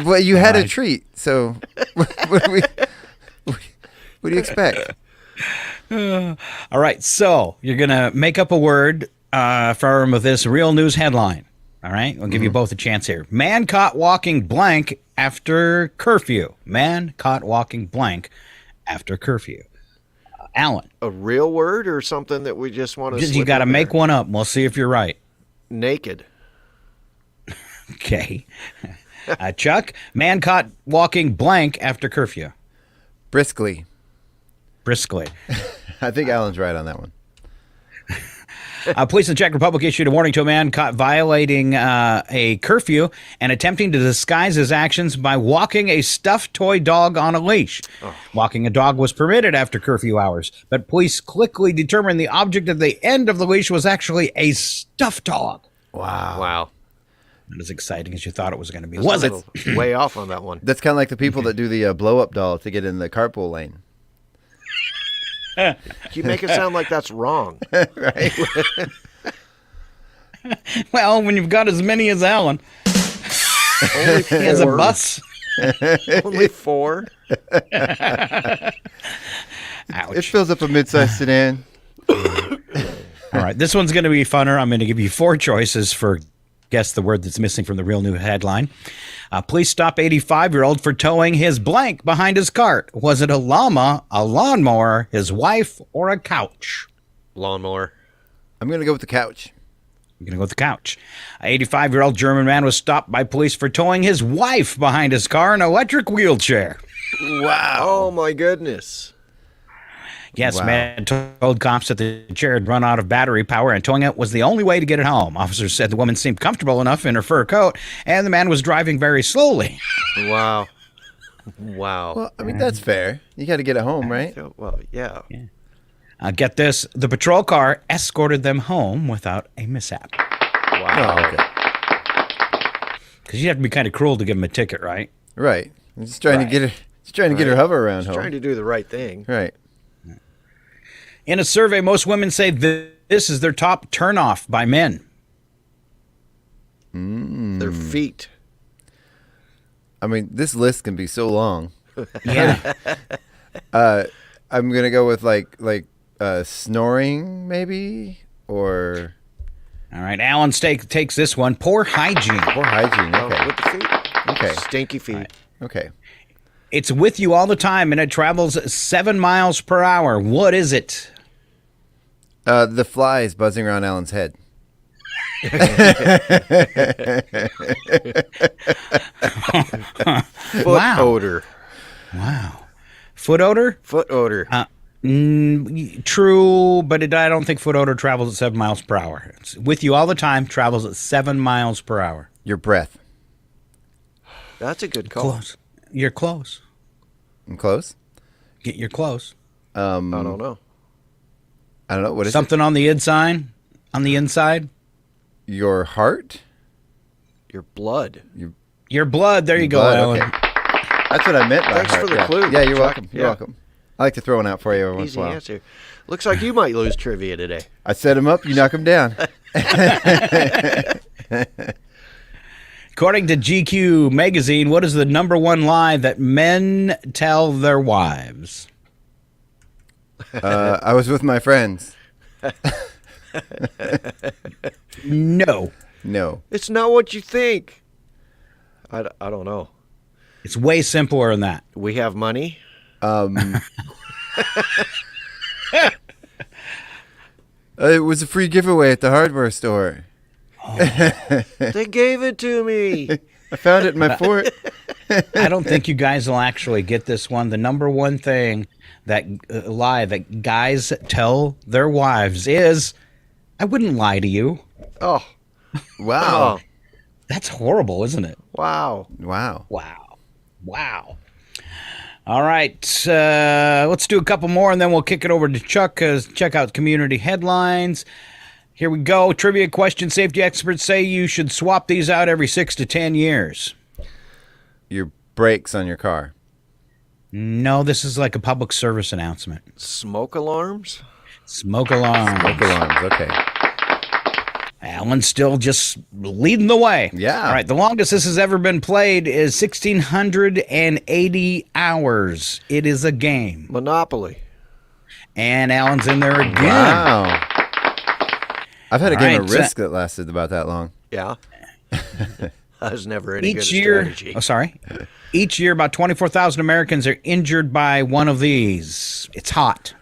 Well, you had a treat, so what do you expect? All right, so you're going to make up a word from this real news headline. All right, I'll give you both a chance here. Man caught walking blank after curfew. Man caught walking blank after curfew. Alan. A real word or something that we just want to You got to make one up, and we'll see if you're right. Naked. Okay. Chuck, man caught walking blank after curfew. Briskly. Briskly. I think Alan's right on that one. Police in the Czech Republic issued a warning to a man caught violating a curfew and attempting to disguise his actions by walking a stuffed toy dog on a leash. Oh. Walking a dog was permitted after curfew hours, but police quickly determined the object at the end of the leash was actually a stuffed dog. Wow. Not as exciting as you thought it was going to be. Was it? Way off on that one. That's kind of like the people that do the blow-up doll to get in the carpool lane. You make it sound like that's wrong. Right? Well, when you've got as many as Alan. Only 4. He has a bus. Only 4. Ouch. It fills up a mid-sized sedan. All right, this one's going to be funner. I'm going to give you 4 choices for guess the word that's missing from the real new headline. Police stop 85-year-old for towing his blank behind his cart. Was it a llama, a lawnmower, his wife, or a couch? Lawnmower. I'm going to go with the couch. I'm going to go with the couch. An 85-year-old German man was stopped by police for towing his wife behind his car in an electric wheelchair. Wow. Oh, my goodness. Yes, man told cops that the chair had run out of battery power and towing it was the only way to get it home. Officers said the woman seemed comfortable enough in her fur coat and the man was driving very slowly. Wow. Wow. Well, I mean, that's fair. You got to get it home, right? Well, yeah. Get this. The patrol car escorted them home without a mishap. Wow. Oh, okay. Because you'd have to be kind of cruel to give him a ticket, right? Right. I'm just trying to get her. Just trying to get her hover around home. Trying to do the right thing. Right. In a survey, most women say this is their top turnoff by men. Their feet. I mean, this list can be so long. Yeah. I'm gonna go with like snoring, maybe, or. All right, Alan takes this one. Poor hygiene. Poor hygiene. Okay. With the feet. Okay. Stinky feet. Right. Okay. It's with you all the time, and it travels 7 miles per hour. What is it? The flies buzzing around Alan's head. Foot odor. Wow. Foot odor? Foot odor. True, but I don't think foot odor travels at 7 miles per hour. It's with you all the time, travels at 7 miles per hour. Your breath. That's a good call. Close. You're close. I'm close. You're close. I don't know. I don't know. What is something it? On the inside? On the inside? Your heart? Your blood. Your blood. There you go, blood, Alan. okay. That's what I meant by Thanks heart. for the yeah. clue. Yeah, you're Chuck. welcome. You're welcome. I like to throw one out for you every once Easy in a while. answer. Looks like you might lose trivia today. I set him up, you knock him down. According to GQ magazine, what is the number one lie that men tell their wives? I was with my friends. No. No. It's not what you think. I don't know. It's way simpler than that. We have money. It was a free giveaway at the hardware store. They gave it to me. I found it in my fort. I don't think you guys will actually get this one. The number one thing that lie that guys tell their wives is, I wouldn't lie to you. Oh. Wow. Oh. That's horrible, isn't it? Wow. Wow. Wow. Wow. All right. Let's do a couple more, and then we'll kick it over to Chuck. Check out community headlines. Here we go. Trivia question. Safety experts say you should swap these out every 6 to 10 years. Your brakes on your car. No, this is like a public service announcement. Smoke alarms? Smoke alarms. Smoke alarms, okay. Alan's still just leading the way. Yeah. All right, the longest this has ever been played is 1,680 hours. It is a game. Monopoly. And Alan's in there again. Wow. I've had a game of right, Risk that lasted about that long. Yeah. I was never any good at year, strategy. Oh, sorry. Each year, about 24,000 Americans are injured by one of these. It's hot.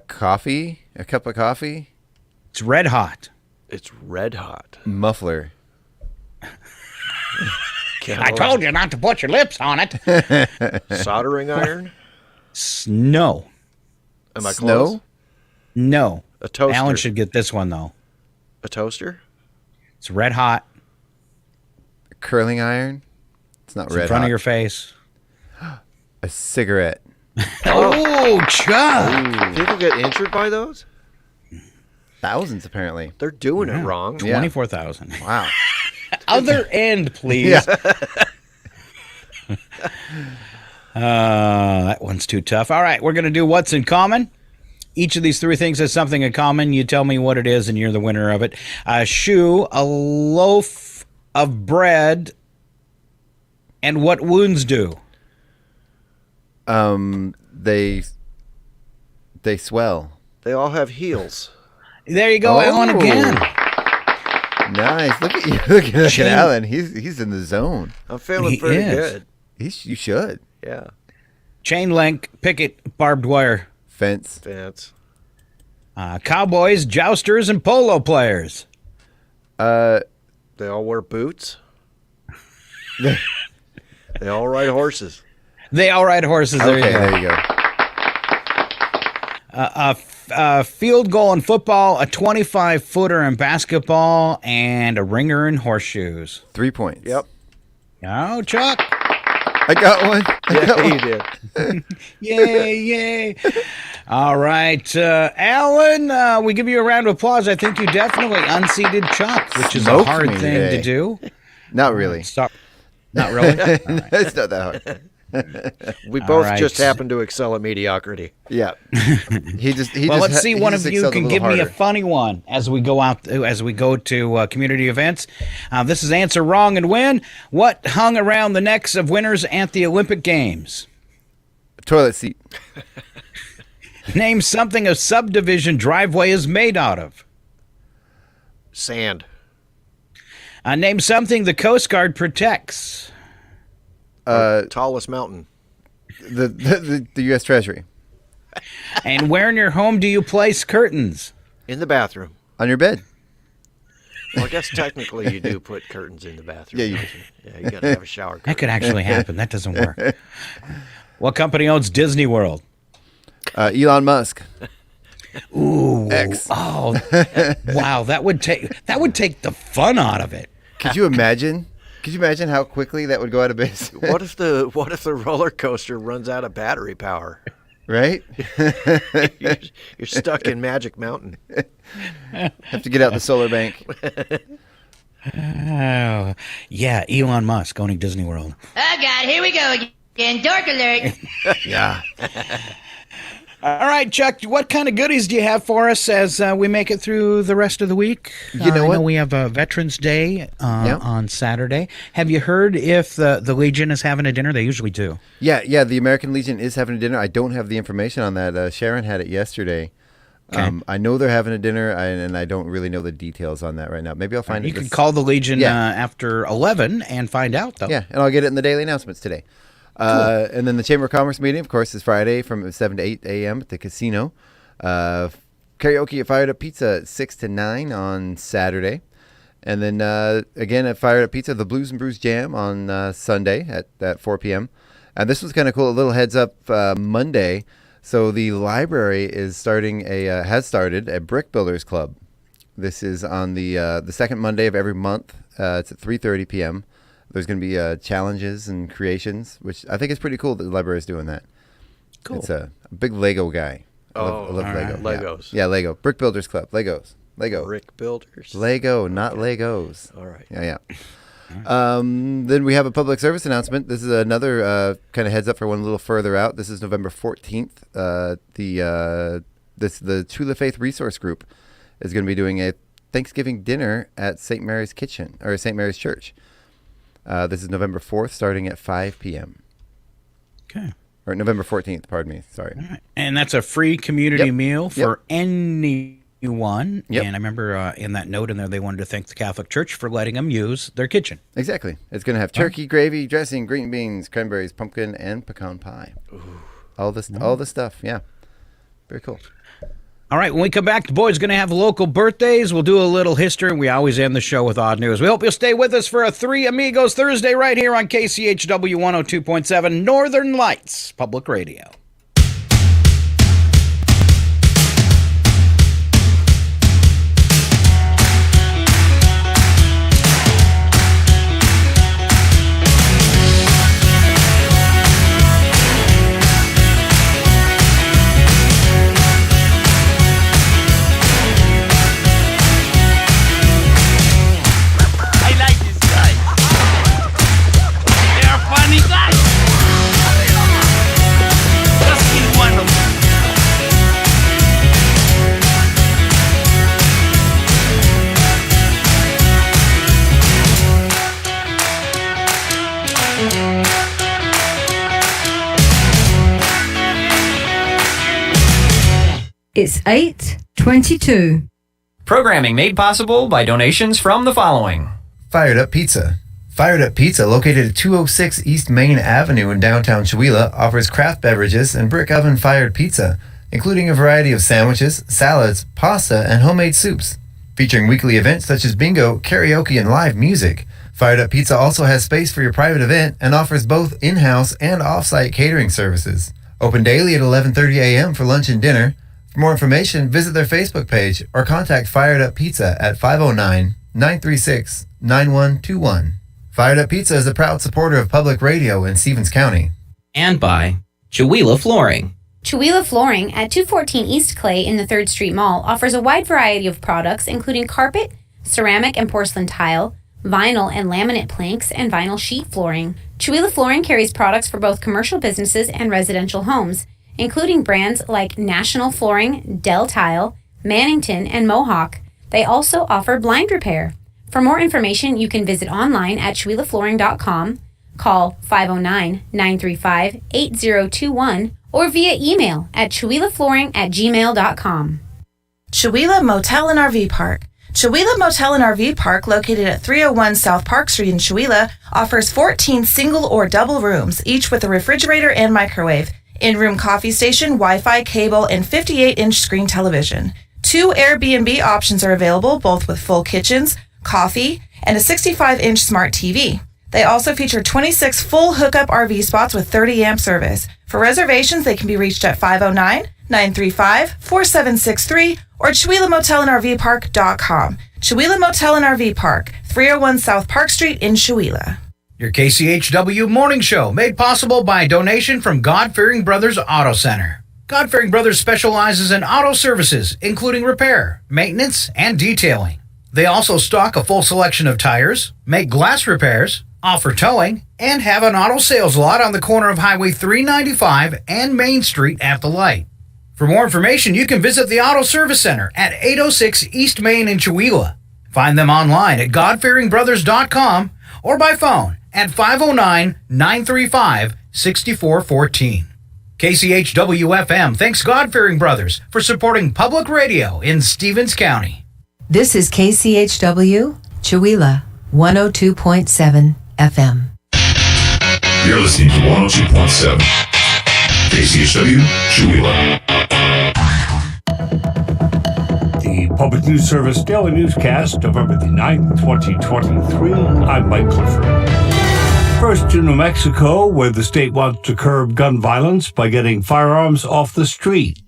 Coffee? A cup of coffee? It's red hot. It's red hot. Muffler. I told you not to put your lips on it. Soldering iron? Snow. Am I close? No. A toaster. Alan should get this one, though. A toaster? It's red hot. A curling iron? It's not It's red in front hot. of your face. A cigarette. Oh, Chuck. People get injured by those? Thousands, apparently. They're doing it wrong. 24,000. Wow. Other end, please. That one's too tough. All right, we're going to do what's in common. Each of these three things has something in common. You tell me what it is, and you're the winner of it. A shoe, a loaf of bread, and what wounds do? They swell. They all have heels. There you go, Alan, again. Nice. Look at you. Look at Alan. He's in the zone. I'm feeling pretty good. You should. Yeah. Chain link, picket, barbed wire. Fence. Cowboys, jousters, and polo players. They all wear boots. They all ride horses. They all ride horses. There Okay, you go. there you go. A field goal in football, a 25-footer in basketball, and a ringer in horseshoes. 3 points. Yep. Oh, Chuck. I got one. You did. Yay. All right. Alan, we give you a round of applause. I think you definitely unseated Chuck, which is a Smoked hard me thing today. to do. Not really. Stop. Not really? It's not that hard. We both right. just happen to excel at mediocrity. Yeah. Let's see. One of you can give me a funny one as we go to community events. This is Answer Wrong and Win. What hung around the necks of winners at the Olympic Games? Toilet seat. Name something a subdivision driveway is made out of. Sand. Name something the Coast Guard protects. Tallest mountain. The U.S. Treasury. And where in your home do you place curtains? In the bathroom. On your bed. Well, I guess technically you do put curtains in the bathroom. Yeah, you do. Yeah, you got to have a shower curtain. That could actually happen. That doesn't work. What company owns Disney World? Elon Musk. Ooh. X. Oh. Wow, that would take the fun out of it. Could you imagine? Could you imagine how quickly that would go out of base? What if the roller coaster runs out of battery power? Right? You're stuck in Magic Mountain. Have to get out the solar bank. Oh, yeah, Elon Musk owning Disney World. Oh, God, here we go again. Dork alert. Yeah. All right, Chuck, what kind of goodies do you have for us as we make it through the rest of the week? You know I what? know we have Veterans Day on Saturday. Have you heard if the Legion is having a dinner? They usually do. Yeah, the American Legion is having a dinner. I don't have the information on that. Sharon had it yesterday. Okay. I know they're having a dinner, and I don't really know the details on that right now. Maybe I'll find it. You can call the Legion after 11 and find out, though. Yeah, and I'll get it in the daily announcements today. Cool. And then the Chamber of Commerce meeting, of course, is Friday from 7 to 8 a.m. at the casino. Karaoke at Fired Up Pizza at 6 to 9 on Saturday. And then, again, at Fired Up Pizza, the Blues and Brews Jam on Sunday at 4 p.m. And this was kind of cool. A little heads up Monday. So the library has started a Brick Builders Club. This is on the second Monday of every month. It's at 3:30 p.m. There's going to be challenges and creations, which I think is pretty cool that the library is doing that. Cool. It's a big Lego guy. I love Lego. Right. Legos. Yeah, Lego. Brick Builders Club. Legos. Lego. Brick Builders. Lego, not Legos. All right. Yeah. Then we have a public service announcement. This is another kind of heads up for one a little further out. This is November 14th. The Chula Faith Resource Group is going to be doing a Thanksgiving dinner at St. Mary's Kitchen or St. Mary's Church. This is November 4th, starting at 5 p.m. Okay. Or November 14th. Pardon me. Sorry. Right. And that's a free community meal for anyone. Yep. And I remember in that note in there, they wanted to thank the Catholic Church for letting them use their kitchen. Exactly. It's going to have turkey, gravy, dressing, green beans, cranberries, pumpkin, and pecan pie. Ooh. All the stuff. Yeah. Very cool. All right. When we come back, the boys going to have local birthdays. We'll do a little history, and we always end the show with odd news. We hope you'll stay with us for a Three Amigos Thursday right here on KCHW 102.7 Northern Lights Public Radio. It's 8:22. Programming made possible by donations from the following. Fired Up Pizza. Fired Up Pizza, located at 206 East Main Avenue in downtown Chewelah, offers craft beverages and brick oven fired pizza, including a variety of sandwiches, salads, pasta, and homemade soups. Featuring weekly events such as bingo, karaoke, and live music. Fired Up Pizza also has space for your private event and offers both in-house and off-site catering services. Open daily at 11:30 a.m. for lunch and dinner. For more information, visit their Facebook page or contact Fired Up Pizza at 509-936-9121. Fired Up Pizza is a proud supporter of public radio in Stevens County. And by Chewelah Flooring. Chewelah Flooring at 214 East Clay in the 3rd Street Mall offers a wide variety of products including carpet, ceramic and porcelain tile, vinyl and laminate planks, and vinyl sheet flooring. Chewelah Flooring carries products for both commercial businesses and residential homes, including brands like National Flooring, Del Tile, Mannington, and Mohawk. They also offer blind repair. For more information, you can visit online at ChewelahFlooring.com, call 509-935-8021, or via email at ChewelahFlooring@gmail.com. Chewelah Motel and RV Park. Chewelah Motel and RV Park, located at 301 South Park Street in Chewelah, offers 14 single or double rooms, each with a refrigerator and microwave, in-room coffee station, Wi-Fi, cable, and 58-inch screen television. 2 Airbnb options are available, both with full kitchens, coffee, and a 65-inch smart TV. They also feature 26 full hookup RV spots with 30-amp service. For reservations, they can be reached at 509-935-4763 or ChewelahMotelandRVPark.com. Chewelah Motel and RV Park, 301 South Park Street in Chewelah. Your KCHW Morning Show, made possible by a donation from God-Fearing Brothers Auto Center. God-fearing Brothers specializes in auto services, including repair, maintenance, and detailing. They also stock a full selection of tires, make glass repairs, offer towing, and have an auto sales lot on the corner of Highway 395 and Main Street at the light. For more information, you can visit the Auto Service Center at 806 East Main in Chewelah. Find them online at godfearingbrothers.com or by phone at 509-935-6414. KCHW-FM thanks God-fearing Brothers for supporting public radio in Stevens County. This is KCHW, Chewelah, 102.7 FM. You're listening to 102.7 KCHW, Chewelah. The Public News Service Daily Newscast, November the 9th, 2023. I'm Mike Clifford. First to New Mexico, where the state wants to curb gun violence by getting firearms off the street.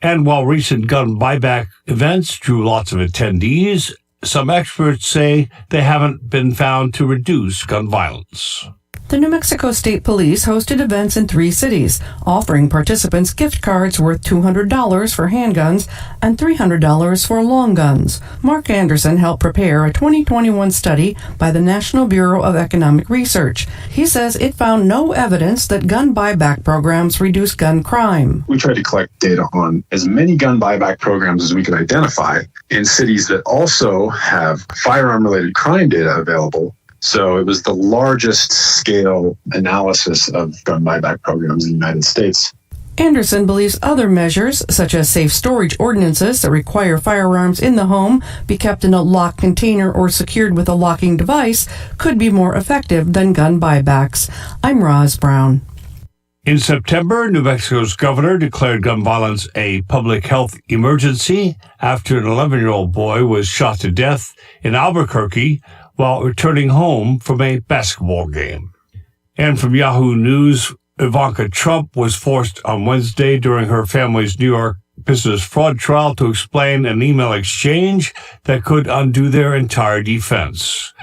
And while recent gun buyback events drew lots of attendees, some experts say they haven't been found to reduce gun violence. The New Mexico State Police hosted events in 3 cities, offering participants gift cards worth $200 for handguns and $300 for long guns. Mark Anderson helped prepare a 2021 study by the National Bureau of Economic Research. He says it found no evidence that gun buyback programs reduce gun crime. We tried to collect data on as many gun buyback programs as we could identify in cities that also have firearm-related crime data available. So it was the largest scale analysis of gun buyback programs in the United States. Anderson believes other measures, such as safe storage ordinances that require firearms in the home be kept in a locked container or secured with a locking device, could be more effective than gun buybacks. I'm Roz Brown. In September, New Mexico's governor declared gun violence a public health emergency after an 11-year-old boy was shot to death in Albuquerque while returning home from a basketball game. And from Yahoo News, Ivanka Trump was forced on Wednesday during her family's New York business fraud trial to explain an email exchange that could undo their entire defense.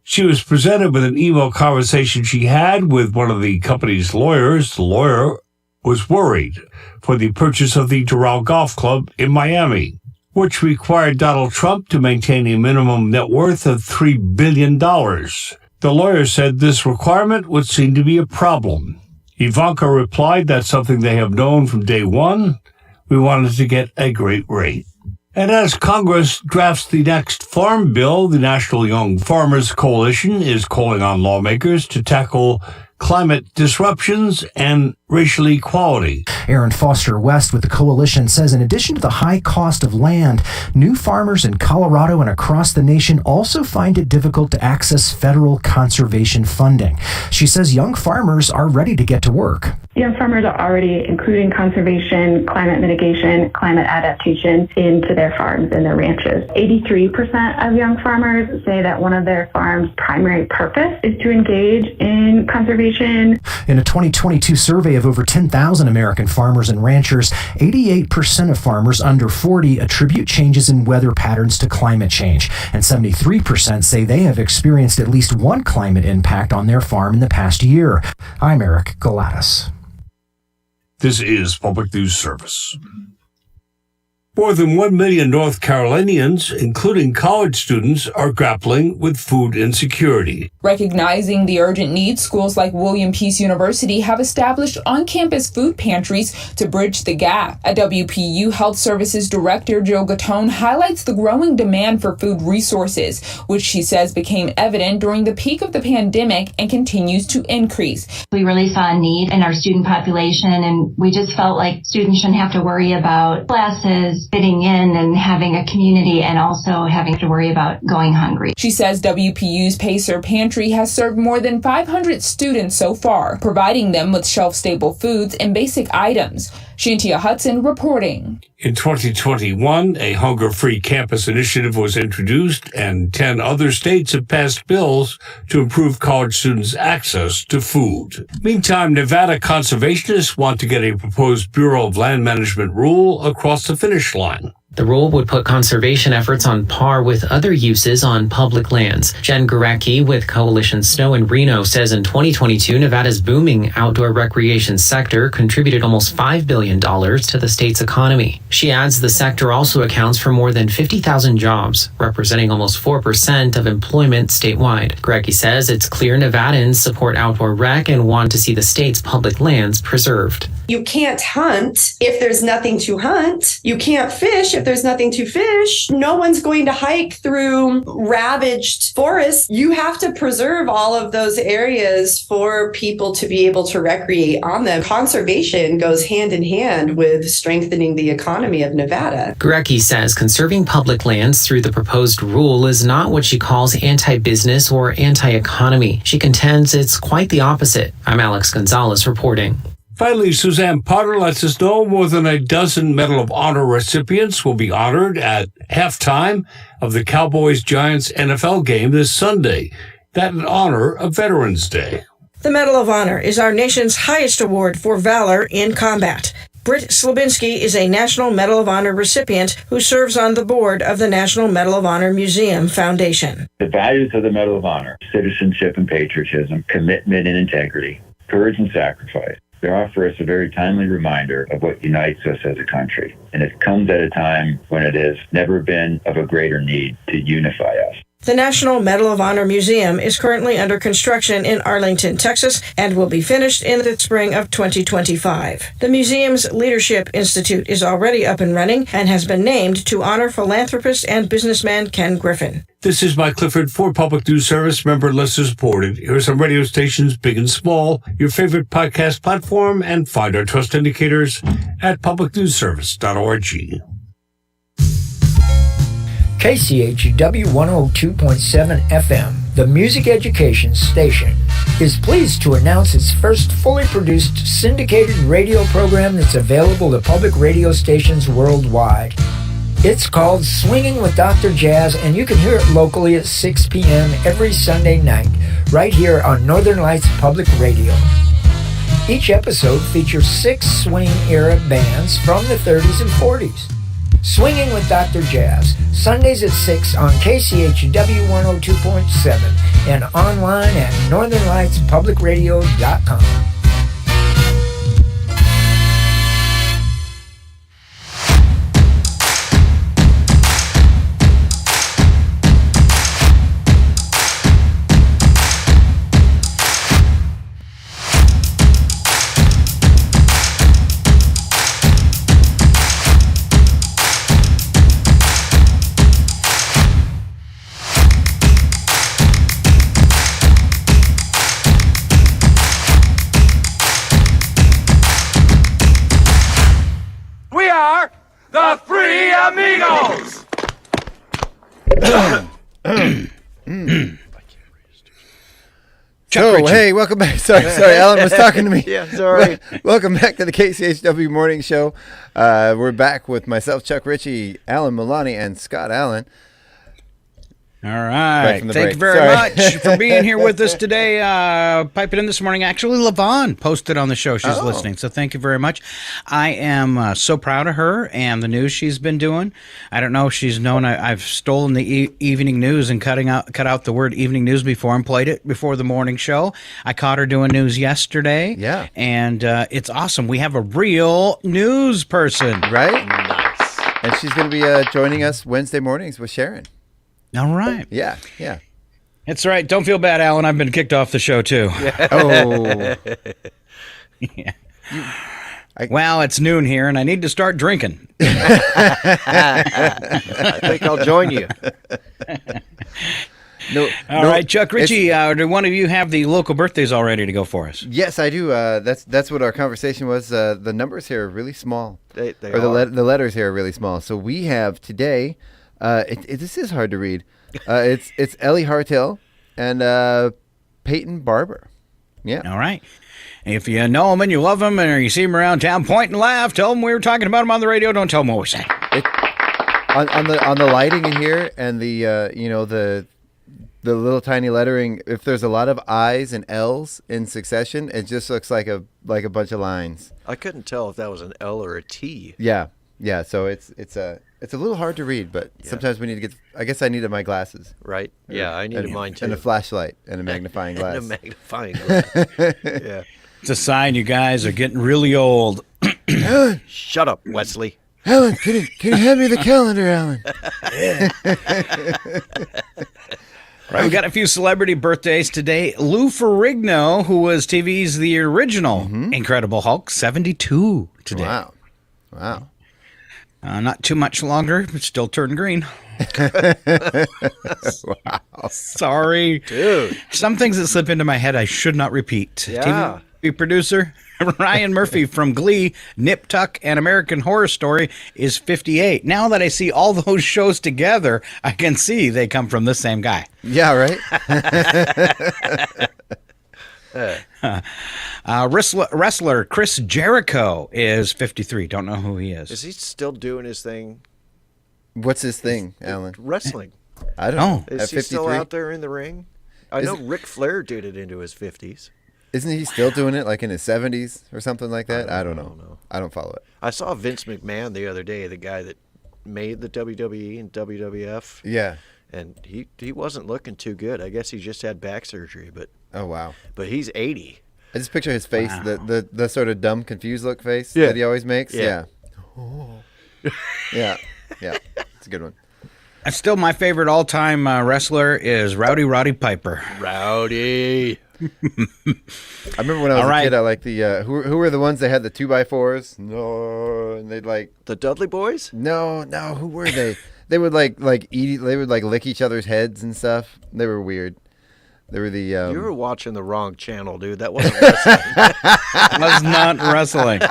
She was presented with an email conversation she had with one of the company's lawyers. The lawyer was worried for the purchase of the Doral Golf Club in Miami, which required Donald Trump to maintain a minimum net worth of $3 billion. The lawyer said this requirement would seem to be a problem. Ivanka replied, "That's something they have known from day one. We wanted to get a great rate." And as Congress drafts the next farm bill, the National Young Farmers Coalition is calling on lawmakers to tackle climate disruptions and racial equality. Aaron Foster West with the coalition says in addition to the high cost of land, new farmers in Colorado and across the nation also find it difficult to access federal conservation funding. She says young farmers are ready to get to work. Young farmers are already including conservation, climate mitigation, climate adaptation into their farms and their ranches. 83% of young farmers say that one of their farms' primary purpose is to engage in conservation. In a 2022 survey of over 10,000 American farmers and ranchers, 88% of farmers under 40 attribute changes in weather patterns to climate change, and 73% say they have experienced at least one climate impact on their farm in the past year. I'm Eric Galatas. This is Public News Service. More than 1 million North Carolinians, including college students, are grappling with food insecurity. Recognizing the urgent need, schools like William Peace University have established on-campus food pantries to bridge the gap. At WPU, Health Services Director Jill Gatone highlights the growing demand for food resources, which she says became evident during the peak of the pandemic and continues to increase. We really saw a need in our student population, and we just felt like students shouldn't have to worry about classes, fitting in and having a community, and also having to worry about going hungry. She says WPU's Pacer Pantry has served more than 500 students so far, providing them with shelf-stable foods and basic items. Shantia Hudson reporting. In 2021, a hunger-free campus initiative was introduced, and 10 other states have passed bills to improve college students' access to food. Meantime, Nevada conservationists want to get a proposed Bureau of Land Management rule across the finish line. The rule would put conservation efforts on par with other uses on public lands. Jen Gurecki with Coalition Snow in Reno says in 2022, Nevada's booming outdoor recreation sector contributed almost $5 billion to the state's economy. She adds the sector also accounts for more than 50,000 jobs, representing almost 4% of employment statewide. Gurecki says it's clear Nevadans support outdoor rec and want to see the state's public lands preserved. You can't hunt if there's nothing to hunt. You can't fish if there's nothing to fish. No one's going to hike through ravaged forests. You have to preserve all of those areas for people to be able to recreate on them. Conservation goes hand in hand with strengthening the economy of Nevada. Gurecki says conserving public lands through the proposed rule is not what she calls anti-business or anti-economy. She contends it's quite the opposite. I'm Alex Gonzalez reporting. Finally, Suzanne Potter lets us know more than a dozen Medal of Honor recipients will be honored at halftime of the Cowboys-Giants NFL game this Sunday. That in honor of Veterans Day. The Medal of Honor is our nation's highest award for valor in combat. Britt Slabinski is a National Medal of Honor recipient who serves on the board of the National Medal of Honor Museum Foundation. The values of the Medal of Honor: citizenship and patriotism, commitment and integrity, courage and sacrifice. They offer us a very timely reminder of what unites us as a country. And it comes at a time when it has never been of a greater need to unify us. The National Medal of Honor Museum is currently under construction in Arlington, Texas, and will be finished in the spring of 2025. The museum's Leadership Institute is already up and running and has been named to honor philanthropist and businessman Ken Griffin. This is Mike Clifford for Public News Service, member listener supported. Here are some radio stations, big and small, your favorite podcast platform, and find our trust indicators at publicnewsservice.org. KCHW 102.7 FM, the music education station, is pleased to announce its first fully produced syndicated radio program that's available to public radio stations worldwide. It's called Swinging with Dr. Jazz, and you can hear it locally at 6 p.m. every Sunday night, right here on Northern Lights Public Radio. Each episode features 6 swing-era bands from the 30s and 40s. Swinging with Dr. Jazz, Sundays at 6 on KCHW 102.7 and online at northernlightspublicradio.com. The Three Amigos! So, hey, welcome back. Sorry, Alan was talking to me. Yeah, sorry. Welcome back to the KCHW Morning Show. We're back with myself, Chuck Ritchie, Alan Milani, and Scott Allen. All right. Thank you very much for being here with us today. Pipe it in this morning. Actually, LaVon posted on the show. She's listening. So thank you very much. I am so proud of her and the news she's been doing. I don't know if she's known I've stolen the evening news and cut out the word evening news before and played it before the morning show. I caught her doing news yesterday. Yeah. And it's awesome. We have a real news person. Right? Nice. And she's going to be joining us Wednesday mornings with Sharon. All right. Yeah. That's right. Don't feel bad, Alan. I've been kicked off the show, too. Oh. Yeah. Well, it's noon here, and I need to start drinking. I think I'll join you. All right, Chuck Ritchie, do one of you have the local birthdays all ready to go for us? Yes, I do. That's what our conversation was. The numbers here are really small. They are. The letters here are really small. So we have today... this is hard to read. It's Ellie Hartill and Peyton Barber. Yeah. All right. If you know them and you love them and you see them around town, point and laugh. Tell them we were talking about them on the radio. Don't tell them what we say. On the lighting in here and the little tiny lettering. If there's a lot of I's and L's in succession, it just looks like a bunch of lines. I couldn't tell if that was an L or a T. Yeah. Yeah, so it's a little hard to read, but sometimes we need to get. I guess I needed my glasses. Right. Yeah, I needed mine too. And a flashlight and a magnifying glass. And a magnifying glass. Yeah. It's a sign you guys are getting really old. Shut up, Wesley. Alan, can you hand me the calendar, Alan? Right, we got a few celebrity birthdays today. Lou Ferrigno, who was TV's the original Incredible Hulk, 72 today. Wow. Not too much longer, but still turning green. Wow. Sorry. Dude. Some things that slip into my head I should not repeat. Yeah. TV producer Ryan Murphy from Glee, Nip Tuck, and American Horror Story is 58. Now that I see all those shows together, I can see they come from the same guy. Yeah, right? Wrestler Chris Jericho is 53. Don't know who he is. Is he still doing his thing? What's his thing, Alan? Wrestling. I don't know. Is he still out there in the ring? I know Ric Flair did it into his 50s. Isn't he still doing it like in his 70s or something like that? I don't know. I don't follow it. I saw Vince McMahon the other day, the guy that made the WWE and WWF. Yeah. And he wasn't looking too good. I guess he just had back surgery, but oh wow. But he's 80. I just picture his face, the sort of dumb, confused look face Yeah. that he always makes. Yeah. Yeah. Yeah. It's a good one. Still, my favorite all-time wrestler is Roddy Piper. Rowdy. I remember when I was a kid, I liked the who were the ones that had the 2x4s? No, and they'd like the Dudley Boys. No, who were they? They would like eat. They would like lick each other's heads and stuff. They were weird. They were the. You were watching the wrong channel, dude. That wasn't wrestling. That was not wrestling.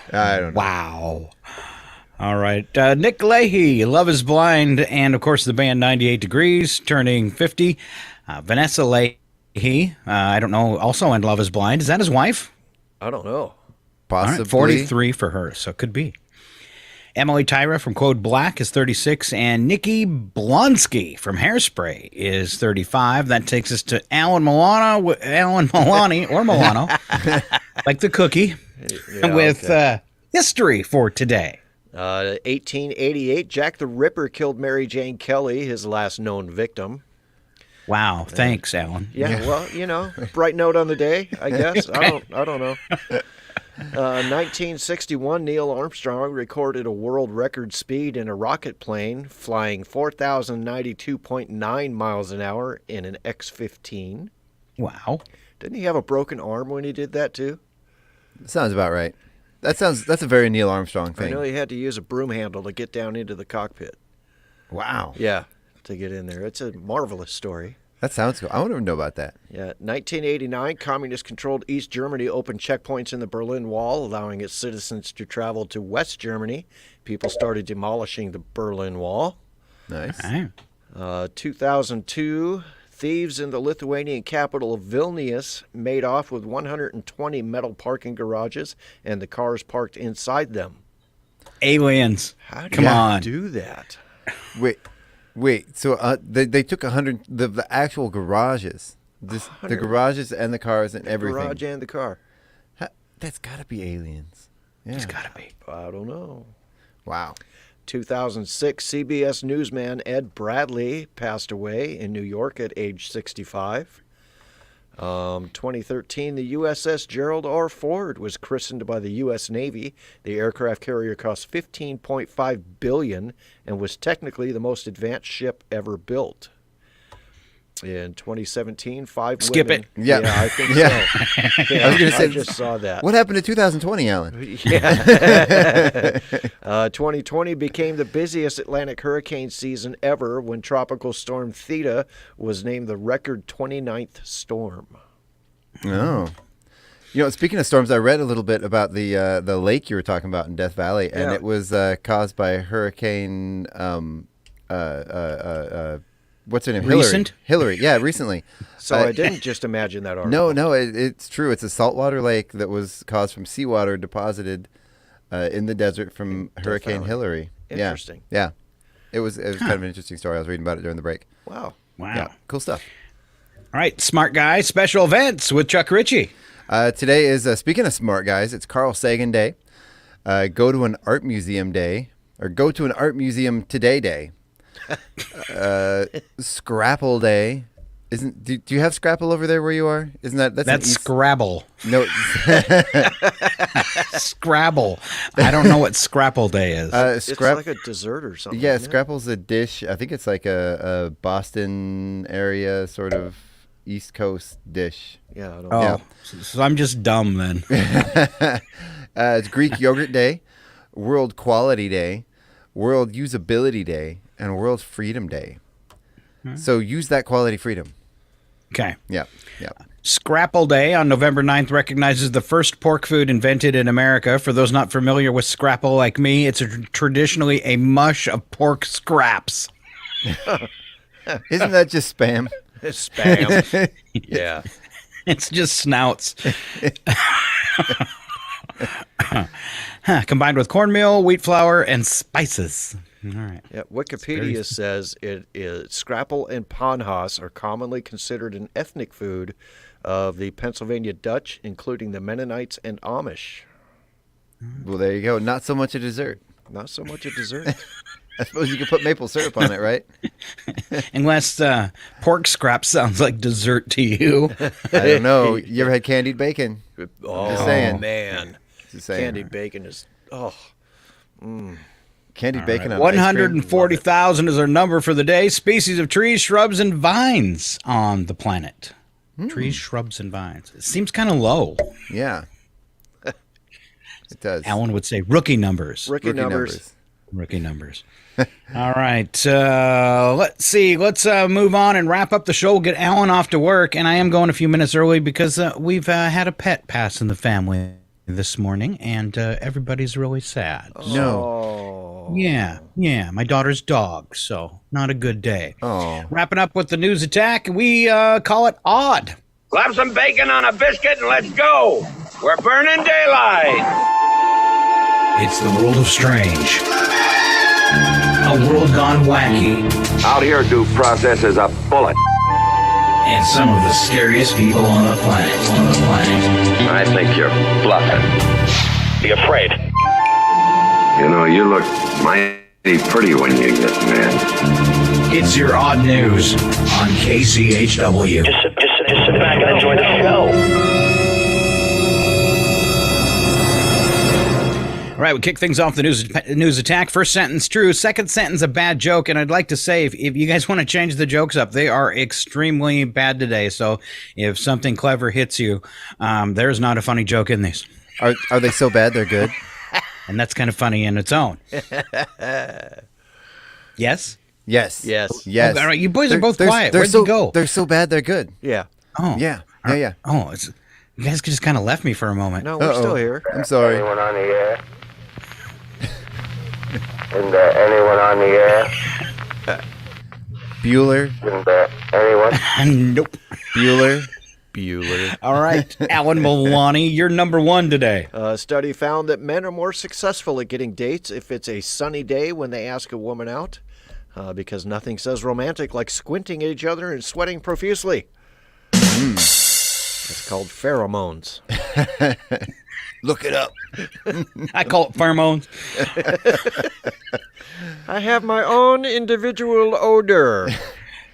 I don't know. Wow. All right. Nick Leahy, Love is Blind, and, of course, the band 98 Degrees, turning 50. Vanessa Leahy, I don't know, also in Love is Blind. Is that his wife? I don't know. Possibly. All right, 43 for her, so it could be. Emily Tyra from Code Black is 36, and Nikki Blonsky from Hairspray is 35. That takes us to Alan Milano, or Milano, like the cookie, with history for today. 1888, Jack the Ripper killed Mary Jane Kelly, his last known victim. Wow, thanks, Alan. Yeah, well, bright note on the day, I guess. Okay. I don't know. 1961, Neil Armstrong recorded a world record speed in a rocket plane, flying 4,092.9 miles an hour in an X-15. Wow. Didn't he have a broken arm when he did that, too? Sounds about right. That's a very Neil Armstrong thing. I know he had to use a broom handle to get down into the cockpit. Wow. Yeah, to get in there. It's a marvelous story. That sounds cool. I want to know about that. Yeah, 1989, communist-controlled East Germany opened checkpoints in the Berlin Wall, allowing its citizens to travel to West Germany. People started demolishing the Berlin Wall. Nice. 2002, thieves in the Lithuanian capital of Vilnius made off with 120 metal parking garages and the cars parked inside them. Aliens. How do Come you on. do that? Wait. So they took 100 the actual garages, the garages and the cars and everything. Garage and the car. That's got to be aliens. Yeah. It's got to be. I don't know. Wow. 2006, CBS newsman Ed Bradley passed away in New York at age 65. 2013, the USS Gerald R. Ford was christened by the U.S. Navy. The aircraft carrier cost $15.5 billion and was technically the most advanced ship ever built. In 2017, Skip women. it. Yeah, I think so. Yeah, I was going to say. I just saw that. What happened to 2020, Alan? Yeah. 2020 became the busiest Atlantic hurricane season ever when Tropical Storm Theta was named the record 29th storm. Oh. Speaking of storms, I read a little bit about the lake you were talking about in Death Valley, and it was caused by Hurricane what's her name? Hillary. Yeah, recently. So I didn't just imagine that article. No, it's true. It's a saltwater lake that was caused from seawater deposited in the desert from Hurricane Hillary. Interesting. Yeah. It was kind of an interesting story. I was reading about it during the break. Wow. Yeah, cool stuff. All right, Smart Guy, special events with Chuck Ritchie. Today is, speaking of smart guys, it's Carl Sagan Day. Go to an art museum day. Or go to an art museum today day. Scrapple Day. Do you have Scrapple over there where you are? Isn't that's Scrabble? No, Scrabble. I don't know what Scrapple Day is. It's like a dessert or something. Yeah, Scrapple's a dish. I think it's like a Boston area sort of East Coast dish. Yeah. I don't know. So I'm just dumb then. It's Greek Yogurt Day, World Quality Day, World Usability Day, and World Freedom Day. So use that quality freedom. Okay. Yeah. Scrapple Day on November 9th recognizes the first pork food invented in America. For those not familiar with Scrapple like me, it's traditionally a mush of pork scraps. Isn't that just spam? It's spam. Yeah. It's just snouts. Combined with cornmeal, wheat flour, and spices. All right. Yeah, Wikipedia says it is Scrapple and Panhas are commonly considered an ethnic food of the Pennsylvania Dutch, including the Mennonites and Amish. Well, there you go. Not so much a dessert. Not so much a dessert. I suppose you could put maple syrup on it, right? Unless pork scrap sounds like dessert to you. I don't know. You ever had candied bacon? Oh, just saying. Man. Just saying. Candied bacon is, Candied bacon on 140,000 is our number for the day. Species of trees, shrubs, and vines on the planet. Trees, shrubs, and vines. It seems kind of low. Yeah. It does. Alan would say rookie numbers. Rookie numbers. Rookie numbers. All right. Let's see. Let's move on and wrap up the show. We'll get Alan off to work. And I am going a few minutes early because we've had a pet pass in the family this morning, and everybody's really sad. No. Yeah. My daughter's dog, so not a good day. Oh. Wrapping up with the news attack, we call it odd. Slap some bacon on a biscuit and let's go. We're burning daylight. It's the world of strange. A world gone wacky. Out here, due process is a bullet. And some of the scariest people on the planet. I think you're bluffing. Be afraid. You know, you look mighty pretty when you get mad. It's your odd news on KCHW. Just sit back and enjoy the show. All right, we kick things off the news attack. First sentence true, second sentence a bad joke. And I'd like to say, if you guys want to change the jokes up, they are extremely bad today. So if something clever hits you, there's not a funny joke in these. Are they so bad they're good? And that's kind of funny in its own. Yes? Yes. Oh, all right, you boys are both quiet. Where'd you go? They're so bad they're good. Yeah. Oh. Yeah. Oh, you guys just kind of left me for a moment. No, we're still here. I'm sorry. Anyone on the air? Isn't there anyone on the air? Bueller. Isn't there anyone? Nope. Bueller. All right, Alan Maloney, you're number one today. A study found that men are more successful at getting dates if it's a sunny day when they ask a woman out, because nothing says romantic like squinting at each other and sweating profusely. It's called pheromones. Look it up. I call it pheromones. I have my own individual odor.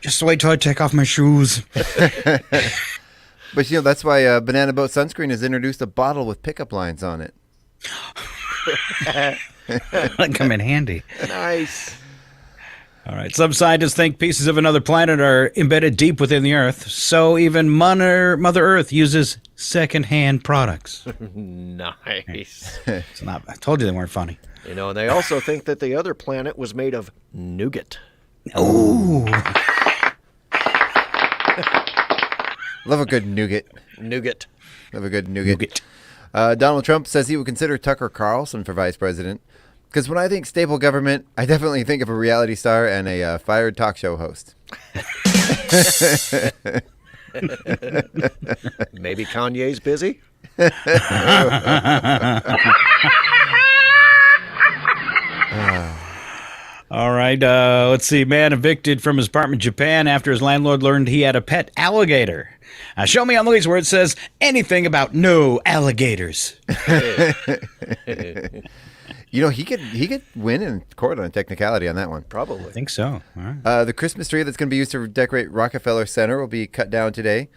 Just wait till I take off my shoes. But, that's why Banana Boat Sunscreen has introduced a bottle with pickup lines on it. That come in handy. Nice. All right. Some scientists think pieces of another planet are embedded deep within the Earth, so even Mother Earth uses secondhand products. Nice. It's not. I told you they weren't funny. And they also think that the other planet was made of nougat. Ooh. Love a good nougat. Love a good nougat. Donald Trump says he would consider Tucker Carlson for vice president. Because when I think stable government, I definitely think of a reality star and a fired talk show host. Maybe Kanye's busy? All right. Let's see. Man evicted from his apartment in Japan after his landlord learned he had a pet alligator. Show me on the lease where it says anything about no alligators. You know, he could win in court on a technicality on that one. Probably. I think so. All right. The Christmas tree that's going to be used to decorate Rockefeller Center will be cut down today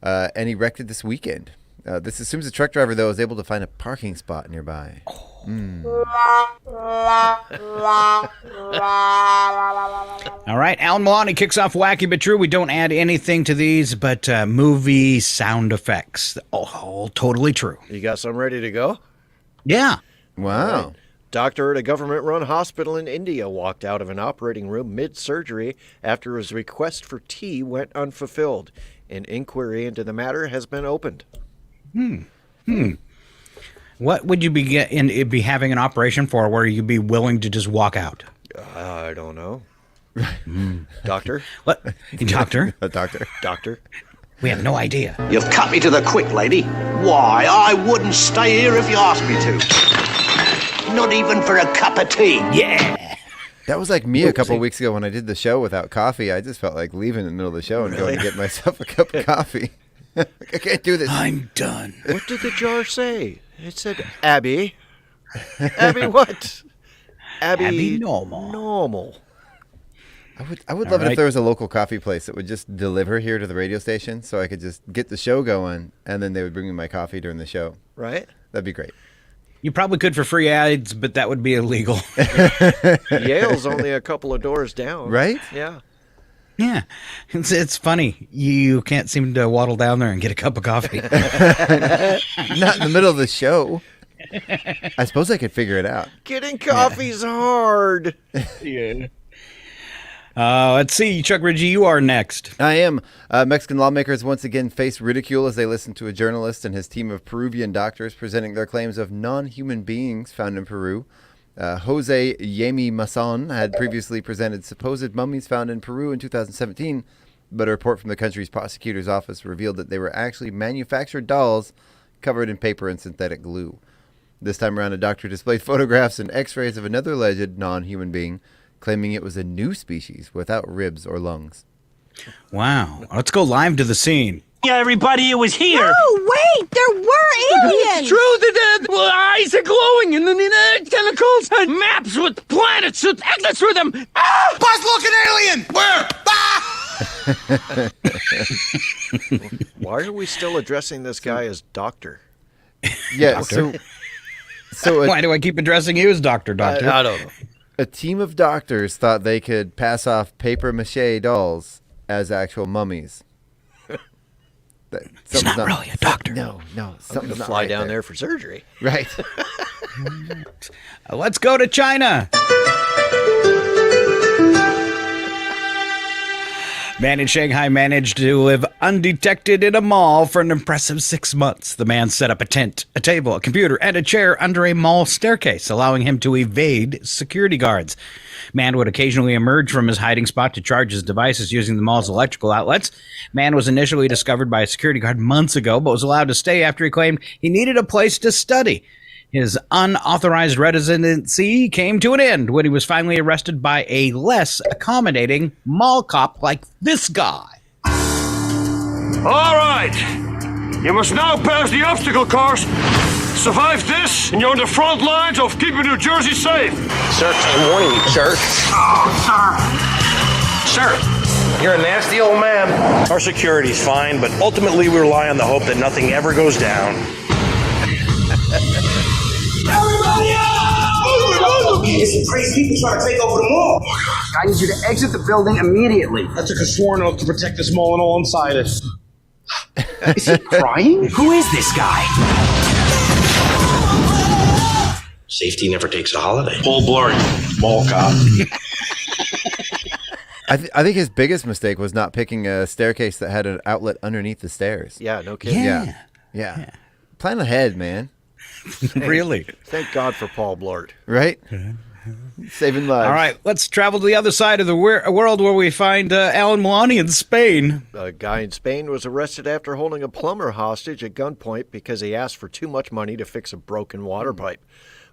and erected this weekend. This assumes the truck driver, though, is able to find a parking spot nearby. All right. Alan Milani kicks off Wacky But True. We don't add anything to these but movie sound effects. All totally true. You got some ready to go? Yeah. Wow. Right. Doctor at a government-run hospital in India walked out of an operating room mid-surgery after his request for tea went unfulfilled. An inquiry into the matter has been opened. What would you be having an operation for where you'd be willing to just walk out? I don't know. Doctor? What? Doctor? A doctor. Doctor? We have no idea. You've cut me to the quick, lady. Why, I wouldn't stay here if you asked me to. Not even for a cup of tea. Yeah. That was like me a couple of weeks ago when I did the show without coffee. I just felt like leaving in the middle of the show and going to get myself a cup of coffee. I can't do this. I'm done. What did the jar say? It said, Abby. Abby what? Abby normal. Normal. I would love it if there was a local coffee place that would just deliver here to the radio station so I could just get the show going and then they would bring me my coffee during the show. Right? That'd be great. You probably could for free ads, but that would be illegal. Yale's only a couple of doors down. Right? Yeah. Yeah. It's funny. You can't seem to waddle down there and get a cup of coffee. Not in the middle of the show. I suppose I could figure it out. Getting coffee's hard. Yeah. Let's see, Chuck Ridgey, you are next. I am. Mexican lawmakers once again face ridicule as they listen to a journalist and his team of Peruvian doctors presenting their claims of non-human beings found in Peru. Jose Yemi Mason had previously presented supposed mummies found in Peru in 2017, but a report from the country's prosecutor's office revealed that they were actually manufactured dolls covered in paper and synthetic glue. This time around, a doctor displayed photographs and x-rays of another alleged non-human being, claiming it was a new species without ribs or lungs. Wow. Let's go live to the scene. Yeah, everybody, it was here. No, wait, there were aliens. It's true, the eyes are glowing and the tentacles and maps with planets with atlas through them. Ah! Buzz, look, an alien! Where? Why are we still addressing this guy as doctor? Yeah, Doctor? so why do I keep addressing you as Doctor? I don't know. A team of doctors thought they could pass off papier-mâché dolls as actual mummies. He's not really a doctor. No, Something to fly down there for surgery. Right. Let's go to China. Man in Shanghai managed to live undetected in a mall for an impressive 6 months. The man set up a tent, a table, a computer, and a chair under a mall staircase, allowing him to evade security guards. Man would occasionally emerge from his hiding spot to charge his devices using the mall's electrical outlets. Man was initially discovered by a security guard months ago, but was allowed to stay after he claimed he needed a place to study. His unauthorized residency came to an end when he was finally arrested by a less accommodating mall cop like this guy. All right. You must now pass the obstacle course. Survive this, and you're on the front lines of keeping New Jersey safe. Sir, I'm warning you, sir. Oh, Sir, you're a nasty old man. Our security's fine, but ultimately we rely on the hope that nothing ever goes down. Everybody out! There's some crazy people trying to take over the mall. I need you to exit the building immediately. I took a sworn oath to protect this mall and all inside it. Is he crying? Who is this guy? Safety never takes a holiday. Full blurry. Mall cop. I think his biggest mistake was not picking a staircase that had an outlet underneath the stairs. Yeah, no kidding. Yeah. Plan ahead, man. Really? Thank God for Paul Blart. Right? Saving lives. All right, let's travel to the other side of the world where we find Alan Milani in Spain. A guy in Spain was arrested after holding a plumber hostage at gunpoint because he asked for too much money to fix a broken water pipe.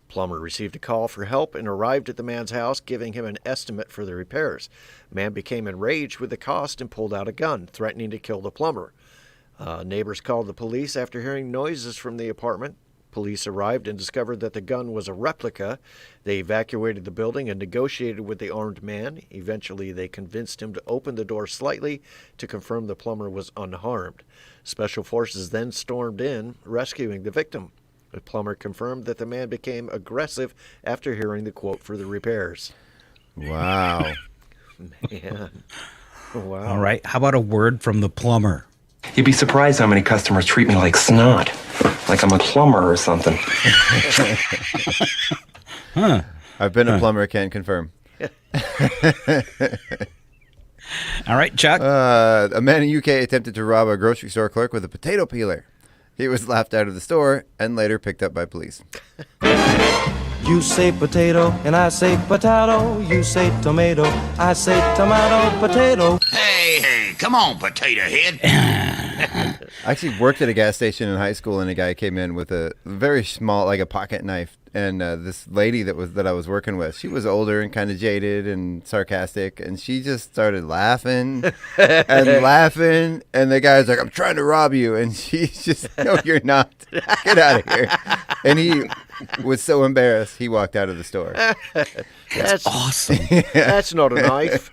Plumber received a call for help and arrived at the man's house, giving him an estimate for the repairs. Man became enraged with the cost and pulled out a gun, threatening to kill the plumber. Neighbors called the police after hearing noises from the apartment. Police arrived and discovered that the gun was a replica. They evacuated the building and negotiated with the armed man. Eventually, they convinced him to open the door slightly to confirm the plumber was unharmed. Special forces then stormed in, rescuing the victim. The plumber confirmed that the man became aggressive after hearing the quote for the repairs. Wow. Man. Wow. All right. How about a word from the plumber? You'd be surprised how many customers treat me like snot. Like I'm a plumber or something. Huh. I've been a plumber, can't confirm. All right, Chuck. A man in UK attempted to rob a grocery store clerk with a potato peeler. He was laughed out of the store and later picked up by police. You say potato, and I say potato. You say tomato, I say tomato, potato. Hey, come on, potato head. I actually worked at a gas station in high school, and a guy came in with a very small, like a pocket knife. And this lady that I was working with, she was older and kind of jaded and sarcastic, and she just started laughing and laughing. And the guy's like, "I'm trying to rob you," and she's just, "No, you're not. Get out of here." And he was so embarrassed, he walked out of the store. That's awesome. That's not a knife.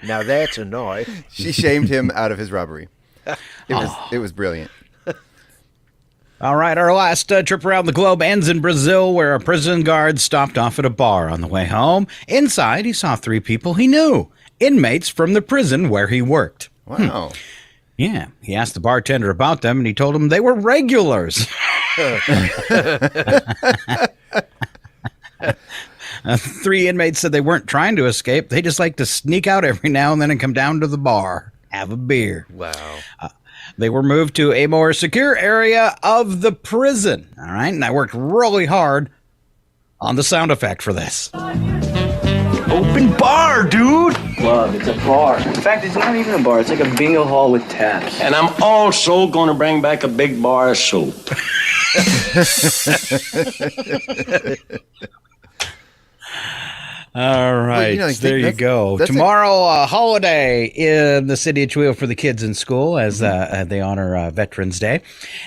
Now that's a knife. She shamed him out of his robbery. It was brilliant. All right, our last trip around the globe ends in Brazil, where a prison guard stopped off at a bar on the way home. Inside, he saw 3 people he knew, inmates from the prison where he worked. Wow. Yeah, he asked the bartender about them, and he told him they were regulars. 3 inmates said they weren't trying to escape. They just like to sneak out every now and then and come down to the bar, have a beer. Wow. They were moved to a more secure area of the prison. All right, and I worked really hard on the sound effect for this. Open bar, dude! Love, it's a bar. In fact, it's not even a bar. It's like a bingo hall with taps. And I'm also going to bring back a big bar of soap. All right, well, there you go. Tomorrow, a holiday in the city of Chihuahua for the kids in school as they honor Veterans Day.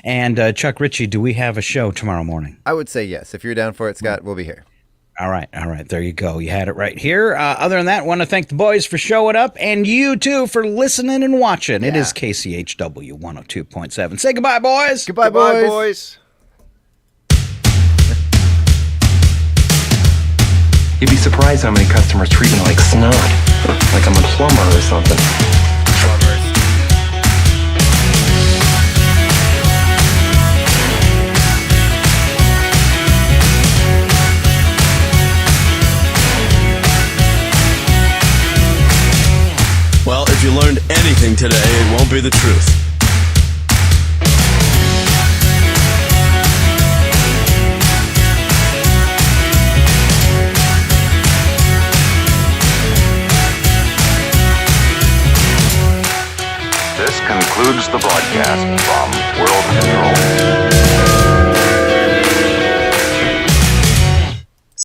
And Chuck Ritchie, do we have a show tomorrow morning? I would say yes. If you're down for it, Scott, we'll be here. All right. There you go. You had it right here. Other than that, I want to thank the boys for showing up and you, too, for listening and watching. Yeah. It is KCHW 102.7. Say goodbye, boys. Goodbye, boys. You'd be surprised how many customers treat me like snot. Like I'm a plumber or something. Well, if you learned anything today, it won't be the truth. This concludes the broadcast from World Control.